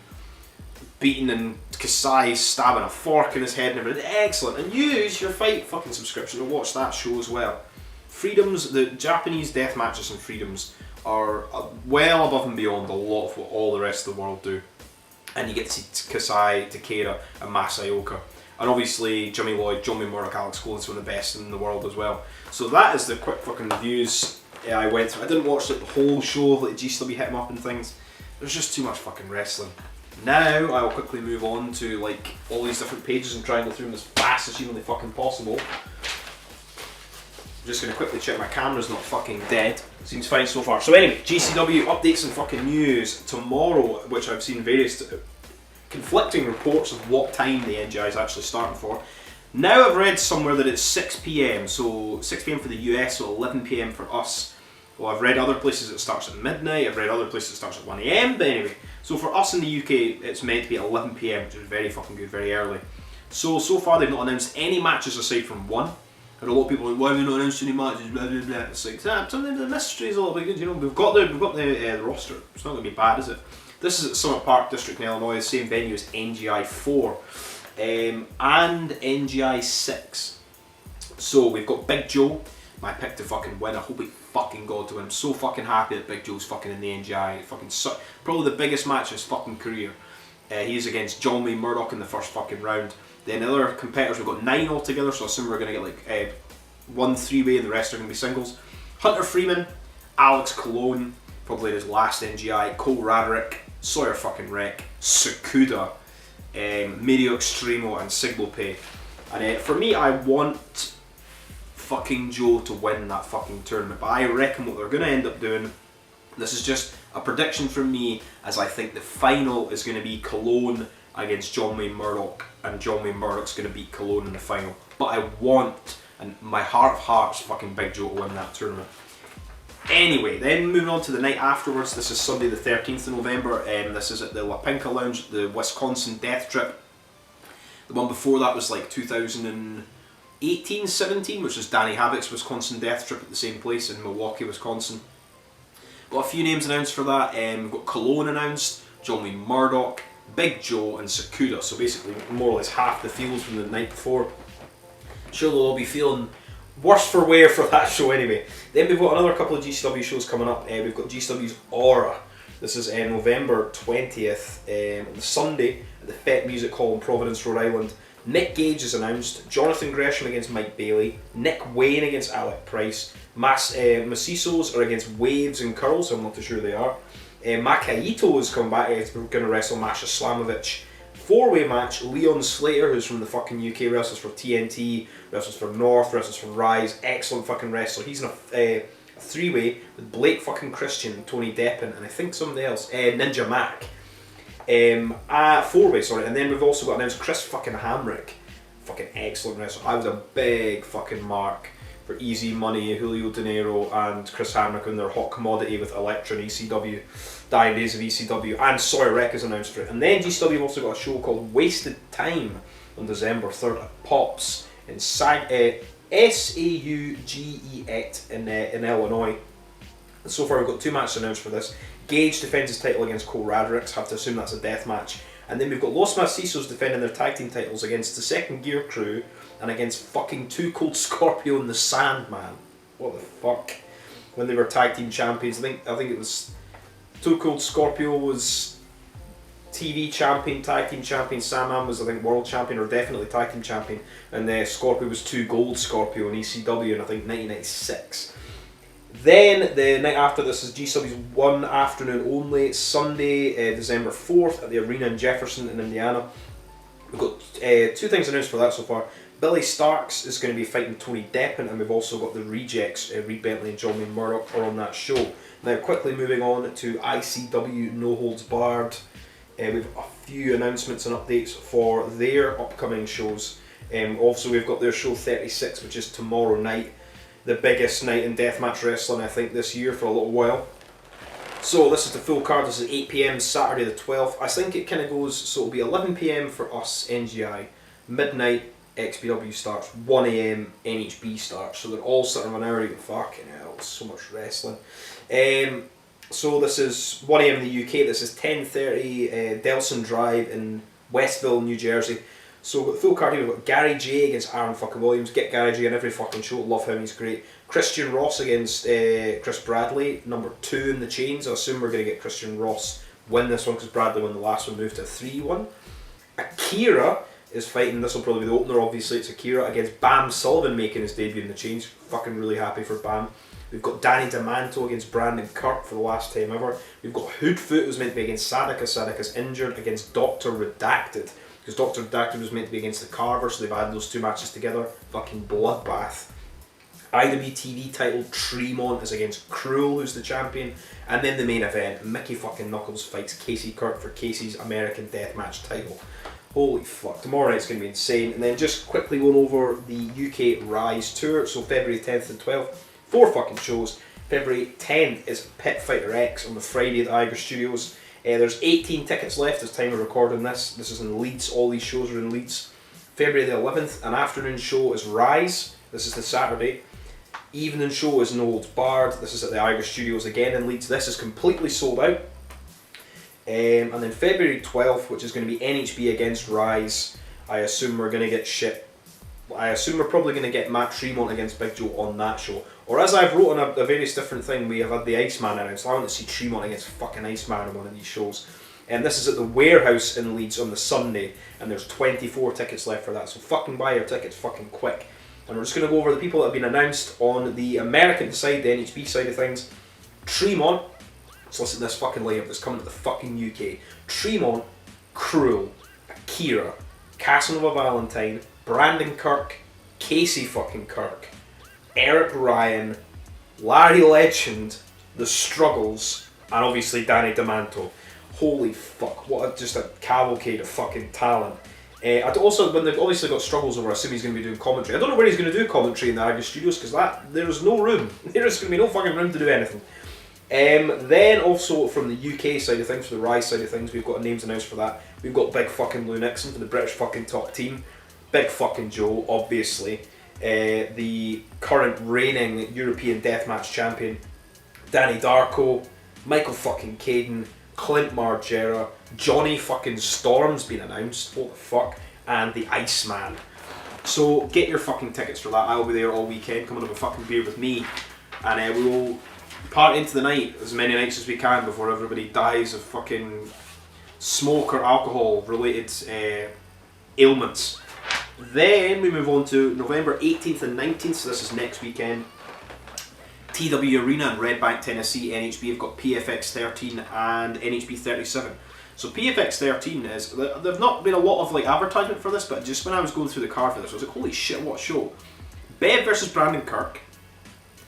beaten and Kasai stabbing a fork in his head and everything. Excellent. And use your Fight fucking subscription to watch that show as well. Freedoms, the Japanese death matches and Freedoms are well above and beyond a lot of what all the rest of the world do. And you get to see Kasai, Takeda and Masayoka. And obviously Jimmy Lloyd, John Wayne Murdoch, Alex Cole is one of the best in the world as well. So that is the quick fucking reviews I went through. I didn't watch like the whole show of like GCW hit 'em up and things. There's just too much fucking wrestling. Now I will quickly move on to like all these different pages and try and go through them as fast as humanly fucking possible. I'm just going to quickly check my camera's not fucking dead. Seems fine so far. So anyway, GCW updates and fucking news tomorrow, which I've seen various conflicting reports of what time the NGI is actually starting for. Now I've read somewhere that it's 6 PM, so 6 PM for the US, so 11 PM for us. Well, I've read other places it starts at midnight, I've read other places it starts at 1 AM, but anyway. So for us in the UK, it's meant to be at 11 PM, which is very fucking good, very early. So far they've not announced any matches aside from one. And a lot of people are like, why have we not announced any matches, blah blah blah. It's like, something the mystery's a little bit good, you know. We've got the roster. It's not going to be bad, is it? This is at Summit Park District in Illinois, the same venue as NGI 4 and NGI 6. So we've got Big Joe, my pick to fucking win. I hope he fucking God to win. I'm so fucking happy that Big Joe's fucking in the NGI. Probably the biggest match of his fucking career. He's against John Wayne Murdoch in the first fucking round. Then the other competitors, we've got 9 altogether, so I assume we're going to get like one 3-way and the rest are going to be singles. Hunter Freeman, Alex Colon, probably his last NGI, Cole Raderick, Sawyer fucking Wreck, Sakuda, Mario Extremo and Siglope. And for me, I want fucking Joe to win that fucking tournament, but I reckon what they're going to end up doing, this is just a prediction from me, as I think the final is going to be Cologne against John Wayne Murdoch, and John Wayne Murdoch's going to beat Cologne in the final. But I want, and my heart of hearts, fucking Big Joe to win that tournament. Anyway, then moving on to the night afterwards, this is Sunday the 13th of November, this is at the La Pinka Lounge, the Wisconsin Death Trip. The one before that was like 2018-17, which was Danny Havoc's Wisconsin Death Trip at the same place in Milwaukee, Wisconsin. Got a few names announced for that. We've got Cologne announced, John Wayne Murdoch, Big Joe and Sakuda, so basically more or less half the fields from the night before. Sure, they'll all be feeling worse for wear for that show anyway. Then we've got another couple of GCW shows coming up. We've got GCW's Aura. This is November 20th, on the Sunday at the Fete Music Hall in Providence, Rhode Island. Nick Gage is announced, Jonathan Gresham against Mike Bailey, Nick Wayne against Alec Price, Macisos are against Waves and Curls, I'm not too sure they are. Makaito is coming back, he's going to wrestle Masha Slamovich. 4-way match, Leon Slater, who's from the fucking UK, wrestles for TNT, wrestles for North, wrestles for Rise, excellent fucking wrestler. He's in a 3-way with Blake fucking Christian, Tony Deppen, and I think somebody else, Ninja Mac. 4-way, sorry, and then we've also got announced Chris fucking Hamrick, fucking excellent wrestler. I was a big fucking mark for Easy Money, Julio De Niro and Chris Hamrick in their hot commodity with Elektra and ECW, Dying Days of ECW, and Sawyer Wreck is announced for it. And then GCW have also got a show called Wasted Time on December 3rd at Pops in SAUGET in Illinois. And so far we've got 2 matches announced for this. Gage defends his title against Cole Raderick, have to assume that's a death match. And then we've got Los Macisos defending their tag team titles against the Second Gear Crew and against fucking Too Cold Scorpio and the Sandman. What the fuck? When they were tag team champions, I think it was Too Cold Scorpio was TV champion, tag team champion. Sandman was, I think, world champion or definitely tag team champion, and Scorpio was 2 Gold Scorpio in ECW in I think 1996. Then the night after this is GCW's one afternoon only, Sunday, December 4th at the Arena in Jefferson in Indiana. We've got 2 things announced for that so far. Billy Starks is going to be fighting Tony Deppen, and we've also got the Rejects, Reed Bentley and John Wayne Murdoch are on that show. Now quickly moving on to ICW No Holds Barred. We've a few announcements and updates for their upcoming shows. Also we've got their show 36, which is tomorrow night. The biggest night in deathmatch wrestling I think this year for a little while. So this is the full card. This is 8 PM Saturday the 12th. I think it kind of goes, so it'll be 11 PM for us NGI, midnight XPW starts, 1 AM NHB starts, so they're all sitting on an hour. Fucking hell, so much wrestling. So this is 1 AM in the UK, this is 10:30 Delson Drive in Westville, New Jersey. So we've got the full card here. We've got Gary J against Aaron fucking Williams. Get Gary J on every fucking show. Love him, he's great. Christian Ross against Chris Bradley, number 2 in the chains. I assume we're going to get Christian Ross win this one because Bradley won the last one, moved to 3-1. Akira is fighting, this will probably be the opener obviously, it's Akira against Bam Sullivan making his debut in the chains. Fucking really happy for Bam. We've got Danny DeManto against Brandon Kirk for the last time ever. We've got Hoodfoot who's meant to be against Sadaka. Sadaka's injured against Dr. Redacted. Because Dr. Redacted was meant to be against the Carver, so they've added those 2 matches together. Fucking bloodbath. IWTV title Tremont is against Cruel, who's the champion. And then the main event, Mickey fucking Knuckles fights Casey Kirk for Casey's American Deathmatch title. Holy fuck, tomorrow night's going to be insane. And then just quickly going over the UK Rise Tour, so February 10th and 12th, 4 fucking shows. February 10th is Pit Fighter X on the Friday at the Iger Studios. There's 18 tickets left at the time of recording this. This is in Leeds, all these shows are in Leeds. February the 11th, an afternoon show is Rise, This is the Saturday. Evening show is No Holds Barred. This is at the Irish Studios again in Leeds. This is completely sold out. And then February 12th, which is going to be NHB against Rise. I assume we're going to get shit. I assume we're probably going to get Matt Tremont against Big Joe on that show. Or as I've wrote on a various different thing, we have had the Iceman announced. I want to see Tremont against fucking Iceman on one of these shows. And this is at the Warehouse in Leeds on the Sunday. And there's 24 tickets left for that. So fucking buy your tickets fucking quick. And we're just going to go over the people that have been announced on the American side, the NHB side of things. Tremont. Let's listen to this fucking lineup that's coming to the fucking UK. Tremont, Cruel, Akira, Casanova Valentine, Brandon Kirk, Casey fucking Kirk, Eric Ryan, Larry Legend, The Struggles, and obviously Danny D'Amanto. Holy fuck, what just a cavalcade of fucking talent. I'd also, when they've obviously got Struggles over, I assume he's going to be doing commentary. I don't know where he's going to do commentary in the Irish Studios, because there's no room. There's going to be no fucking room to do anything. Then also from the UK side of things, for the Rise side of things, we've got names announced for that. We've got Big fucking Lou Nixon for the British fucking top team. Big fucking Joe, obviously. The current reigning European Deathmatch champion, Danny Darko, Michael fucking Caden, Clint Margera, Johnny fucking Storm's been announced, what the fuck, and the Iceman. So get your fucking tickets for that. I'll be there all weekend. Come and have a fucking beer with me, and we will party into the night as many nights as we can before everybody dies of fucking smoke or alcohol related ailments. Then we move on to November 18th and 19th, so this is next weekend. TW Arena in Red Bank, Tennessee. NHB have got PFX 13 and NHB 37. So PFX 13 is, there've not been a lot of like advertisement for this, but just when I was going through the card for this, I was like, holy shit, what show. Bev versus Brandon Kirk,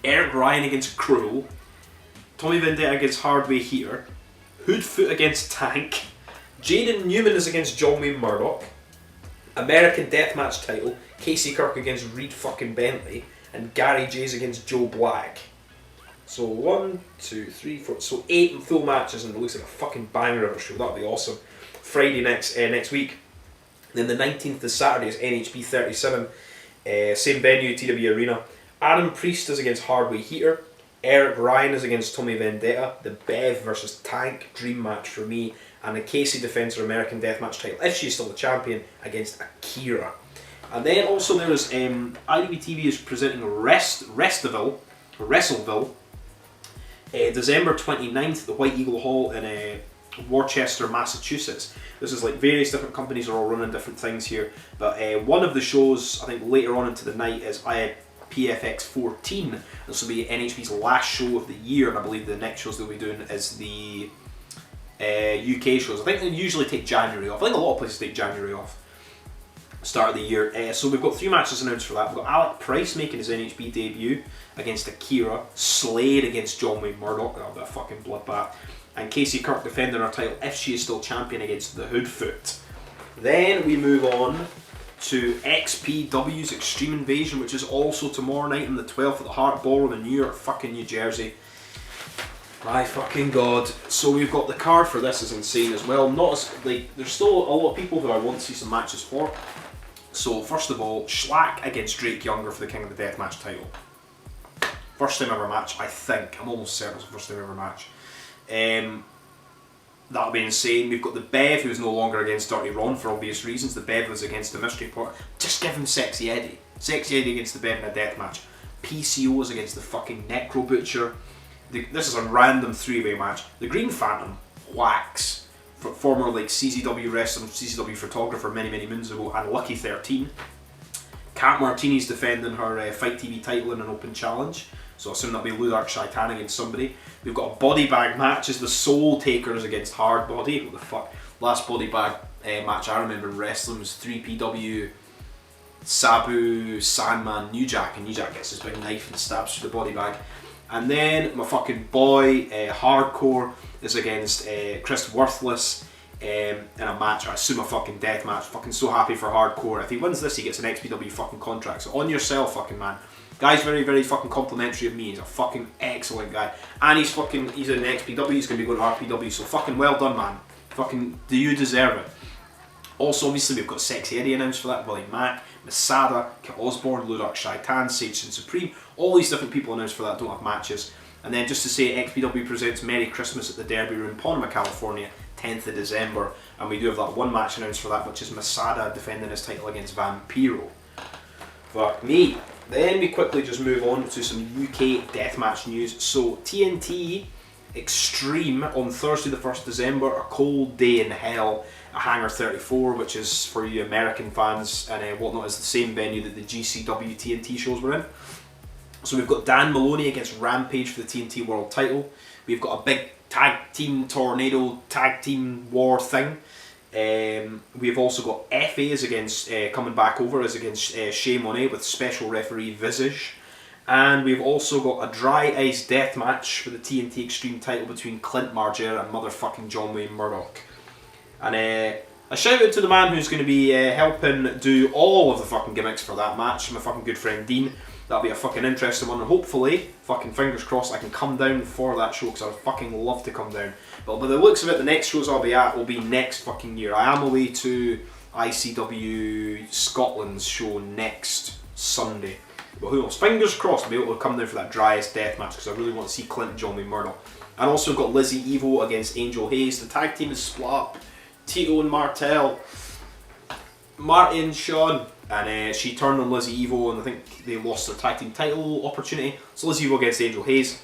Eric Ryan against Cruel, Tommy Vendetta against Hardway Heater, Hoodfoot against Tank, Jaden Newman is against John Wayne Murdoch, American Deathmatch title, Casey Kirk against Reed fucking Bentley, and Gary J's against Joe Black. So 1, 2, 3, 4, so 8 full matches, and it looks like a fucking banger of a show. That'll be awesome. Friday next week. Then the 19th is Saturday is NHB 37, same venue, TW Arena. Adam Priest is against Hardway Heater. Eric Ryan is against Tommy Vendetta. The Bev versus Tank, dream match for me. And the Casey defends her American Deathmatch title, if she's still the champion, against Akira. And then also there is IWTV is presenting Wrestleville, December 29th at the White Eagle Hall in Worcester, Massachusetts. This is like various different companies are all running different things here, but one of the shows I think later on into the night is PFX 14. This will be NHB's last show of the year, and I believe the next shows they'll be doing is the UK shows. I think they usually take January off. I think a lot of places take January off. Start of the year. So we've got 3 matches announced for that. We've got Alec Price making his NHB debut against Akira, Slade against John Wayne Murdoch, that'll be a fucking bloodbath, and Casey Kirk defending her title if she is still champion against the Hoodfoot. Then we move on to XPWs Xtreme Invasion, which is also tomorrow night on the 12th at the Hart Ballroom in New York, fucking New Jersey. My fucking god. So we've got the card for this is insane as well. Not as, like, there's still a lot of people who I want to see some matches for. So first of all, Schlack against Drake Younger for the King of the Deathmatch title. First time ever match, I think. I'm almost certain it's the first time ever match. That'll be insane. We've got the Bev, who's no longer against Dirty Ron for obvious reasons. The Bev was against the Mystery Pot. Just give him Sexy Eddie. Sexy Eddie against the Bev in a death match. PCO's against the fucking Necro Butcher. This is a random 3-way match. The Green Phantom whacks former like CZW wrestler, CZW photographer many moons ago, and Lucky 13. Kat Martini's defending her Fight TV title in an open challenge. So I assume that'll be Ludark Shaitan against somebody. We've got a body bag match as the Soul Takers against Hard Body. What the fuck? Last body bag match I remember wrestling was 3PW, Sabu, Sandman, New Jack, and New Jack gets his big knife and stabs through the body bag. And then my fucking boy, Hardcore, is against Chris Worthless in a match, I assume a fucking death match. Fucking so happy for Hardcore. If he wins this, he gets an XPW fucking contract. So on yourself, fucking man. Guy's very, very fucking complimentary of me. He's a fucking excellent guy. And he's in XPW, he's going to be going to RPW. So fucking well done, man. Fucking, do you deserve it? Also, obviously, we've got Sexy Eddie announced for that, Willie Mack, Masada, Kit Osborne, Ludark Shaitan, Sage and Supreme. All these different people announced for that don't have matches. And then just to say, XPW presents Merry Christmas at the Derby Room, Panama, California, 10th of December. And we do have that one match announced for that, which is Masada defending his title against Vampiro. Fuck me. Then we quickly just move on to some UK deathmatch news. So TNT Extreme on Thursday the 1st December, A Cold Day in Hell at Hangar 34, which is, for you American fans and whatnot, is the same venue that the GCW TNT shows were in. So we've got Dan Maloney against Rampage for the TNT World title. We've got a big tag team tornado tag team war thing. We've also got FAs against coming back over as against Shea Monet with special referee Visage. And we've also got a dry ice death match for the TNT Extreme title between Clint Margera and motherfucking John Wayne Murdoch. And a shout out to the man who's going to be helping do all of the fucking gimmicks for that match, my fucking good friend Dean. That'll be a fucking interesting one, and hopefully, fucking fingers crossed, I can come down for that show, because I would fucking love to come down. But by the looks of it, the next shows I'll be at will be next fucking year. I am away to ICW Scotland's show next Sunday. But who knows, fingers crossed I'll be able to come down for that driest death match, because I really want to see Clint and John Wayne Murdoch. And also got Lizzie Evo against Angel Hayes. The tag team is split up. Tito and Martel. Martin, Sean. And she turned on Lizzie Evo, and I think they lost their tag team title opportunity. So Lizzie Evo against Angel Hayes.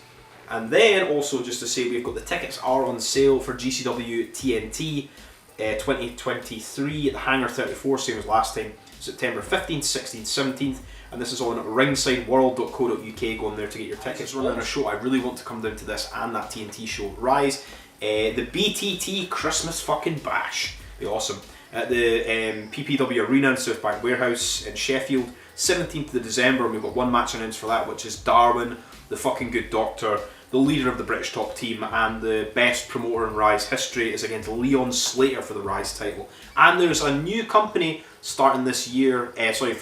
And then also just to say, we've got the tickets are on sale for GCW TNT 2023 at the Hangar 34, same as last time. September 15th, 16th, 17th. And this is on ringsideworld.co.uk. Go on there to get your tickets. Running a show. I really want to come down to this and that TNT show. Rise. The BTT Christmas fucking bash. Be awesome. At the PPW Arena in South Bank Warehouse in Sheffield, 17th of December. We've got one match announced for that, which is Darwin, the fucking good doctor, the leader of the British top team, and the best promoter in Rise history is against Leon Slater for the Rise title. And there's a new company starting this year,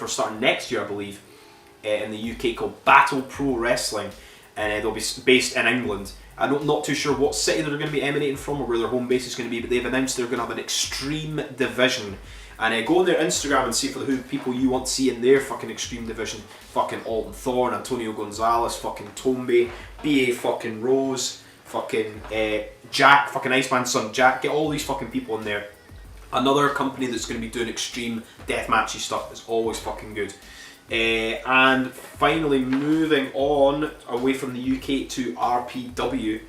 starting next year, I believe, in the UK called Battle Pro Wrestling, and they'll be based in England. I'm not too sure what city they're going to be emanating from or where their home base is going to be, but they've announced they're going to have an Extreme division. And go on their Instagram and see for who people you want to see in their fucking Extreme division. Fucking Alton Thorne, Antonio Gonzalez, fucking Tombe, B.A. fucking Rose, fucking Jack, fucking Iceman's son Jack. Get all these fucking people in there. Another company that's going to be doing Extreme deathmatchy stuff is always fucking good. And finally, moving on away from the UK to RPW,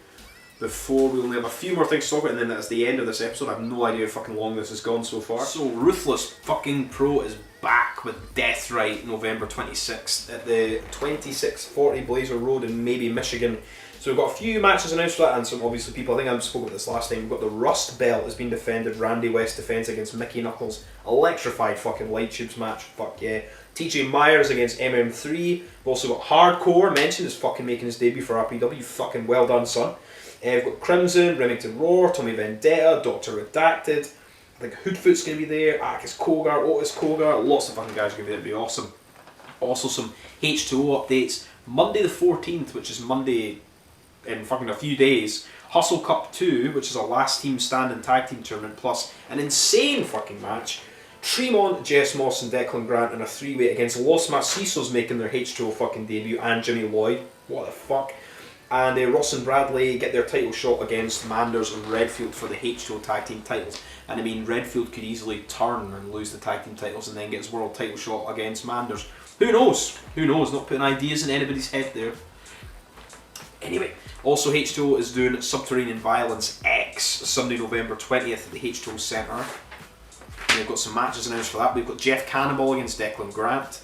before we only have a few more things to talk about, and then that's the end of this episode. I have no idea how fucking long this has gone so far. So, Ruthless fucking Pro is back with Death Right November 26th at the 2640 Blazer Road in maybe Michigan. So we've got a few matches announced for that, and some obviously people, I think I spoke about this last time. We've got the Rust Belt has been defended, Randy West defends against Mickey Knuckles, electrified fucking light tubes match, fuck yeah. TJ Myers against MM3. We've also got Hardcore, mentioned, is fucking making his debut for RPW, fucking well done son. We've got Crimson, Remington Roar, Tommy Vendetta, Dr. Redacted, I think Hoodfoot's going to be there, Arcus Kogar, Otis Kogar, lots of fucking guys are going to be there, it'll be awesome. Also some H2O updates, Monday the 14th, which is Monday in fucking a few days, Hustle Cup 2, which is a last team standing tag team tournament, plus an insane fucking match. Tremont, Jess Moss and Declan Grant in a three-way against Los Macizos making their H2O fucking debut, and Jimmy Lloyd, what the fuck. And Ross and Bradley get their title shot against Manders and Redfield for the H2O tag team titles. And I mean, Redfield could easily turn and lose the tag team titles and then get his world title shot against Manders. Who knows? Who knows? Not putting ideas in anybody's head there. Anyway, also H2O is doing Subterranean Violence X Sunday, November 20th at the H2O Centre. We've got some matches announced for that. We've got Jeff Cannonball against Declan Grant.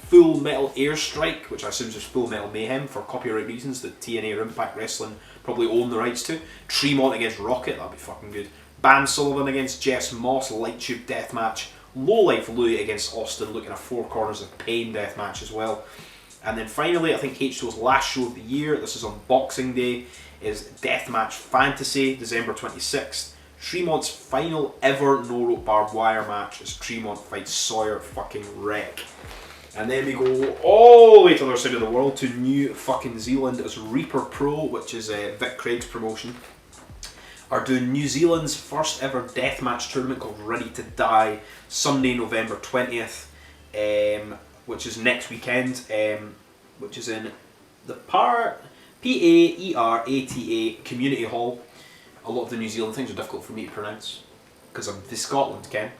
Full Metal Airstrike, which I assume is Full Metal Mayhem for copyright reasons that TNA or Impact Wrestling probably own the rights to. Tremont against Rocket, that'd be fucking good. Bam Sullivan against Jess Moss, Light Tube Deathmatch. Low Life Louie against Austin, looking at Four Corners of Pain Deathmatch as well. And then finally, I think H2O's last show of the year, this is on Boxing Day, is Deathmatch Fantasy, December 26th. Tremont's final ever no-rope barbed wire match as Tremont fights Sawyer fucking Wreck. And then we go all the way to the other side of the world to New fucking Zealand as Reaper Pro, which is Vic Craig's promotion. are doing New Zealand's first ever deathmatch tournament called Ready to Die, Sunday, November 20th, which is next weekend, which is in the Paerata Community Hall. A lot of the New Zealand things are difficult for me to pronounce because I'm the Scotland, Ken.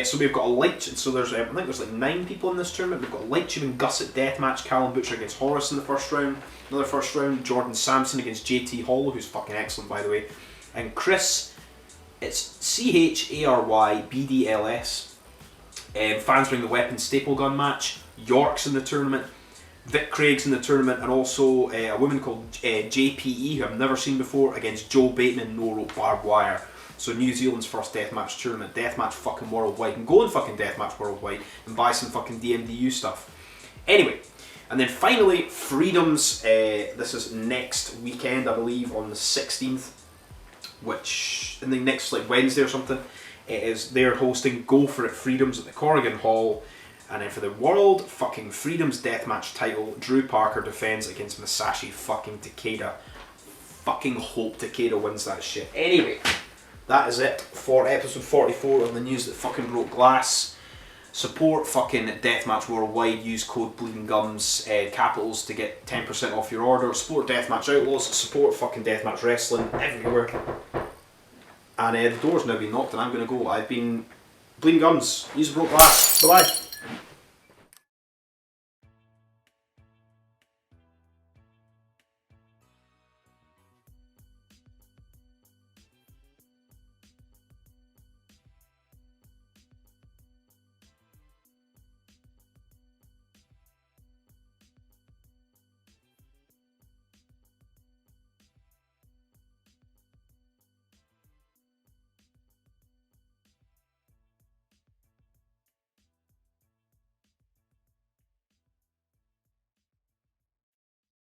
So we've got a light. So there's I think there's like 9 people in this tournament. We've got a light tube and gusset deathmatch. Callum Butcher against Horace in the first round. Another first round. Jordan Sampson against JT Hall, who's fucking excellent by the way. And Chris, it's CHARYBDLS. Fans bring the weapon staple gun match. York's in the tournament. Vic Craig's in the tournament, and also a woman called JPE, who I've never seen before, against Joe Bateman, no rope barbed wire. So New Zealand's first deathmatch tournament, deathmatch fucking worldwide, and go and fucking deathmatch worldwide and buy some fucking DMDU stuff. Anyway, and then finally, Freedoms. This is next weekend, I believe, on the 16th, which in the next like Wednesday or something. It is they're hosting Go For It Freedoms at the Corrigan Hall. And then for the World fucking Freedoms Deathmatch title, Drew Parker defends against Masashi fucking Takeda. Fucking hope Takeda wins that shit. Anyway, that is it for episode 44 of the news that fucking broke glass. Support fucking Deathmatch Worldwide. Use code Bleeding Gums capitals to get 10% off your order. Support Deathmatch Outlaws. Support fucking Deathmatch Wrestling everywhere. And the door's now been knocked and I'm going to go. I've been Bleeding Gums. Use broke glass. Bye bye.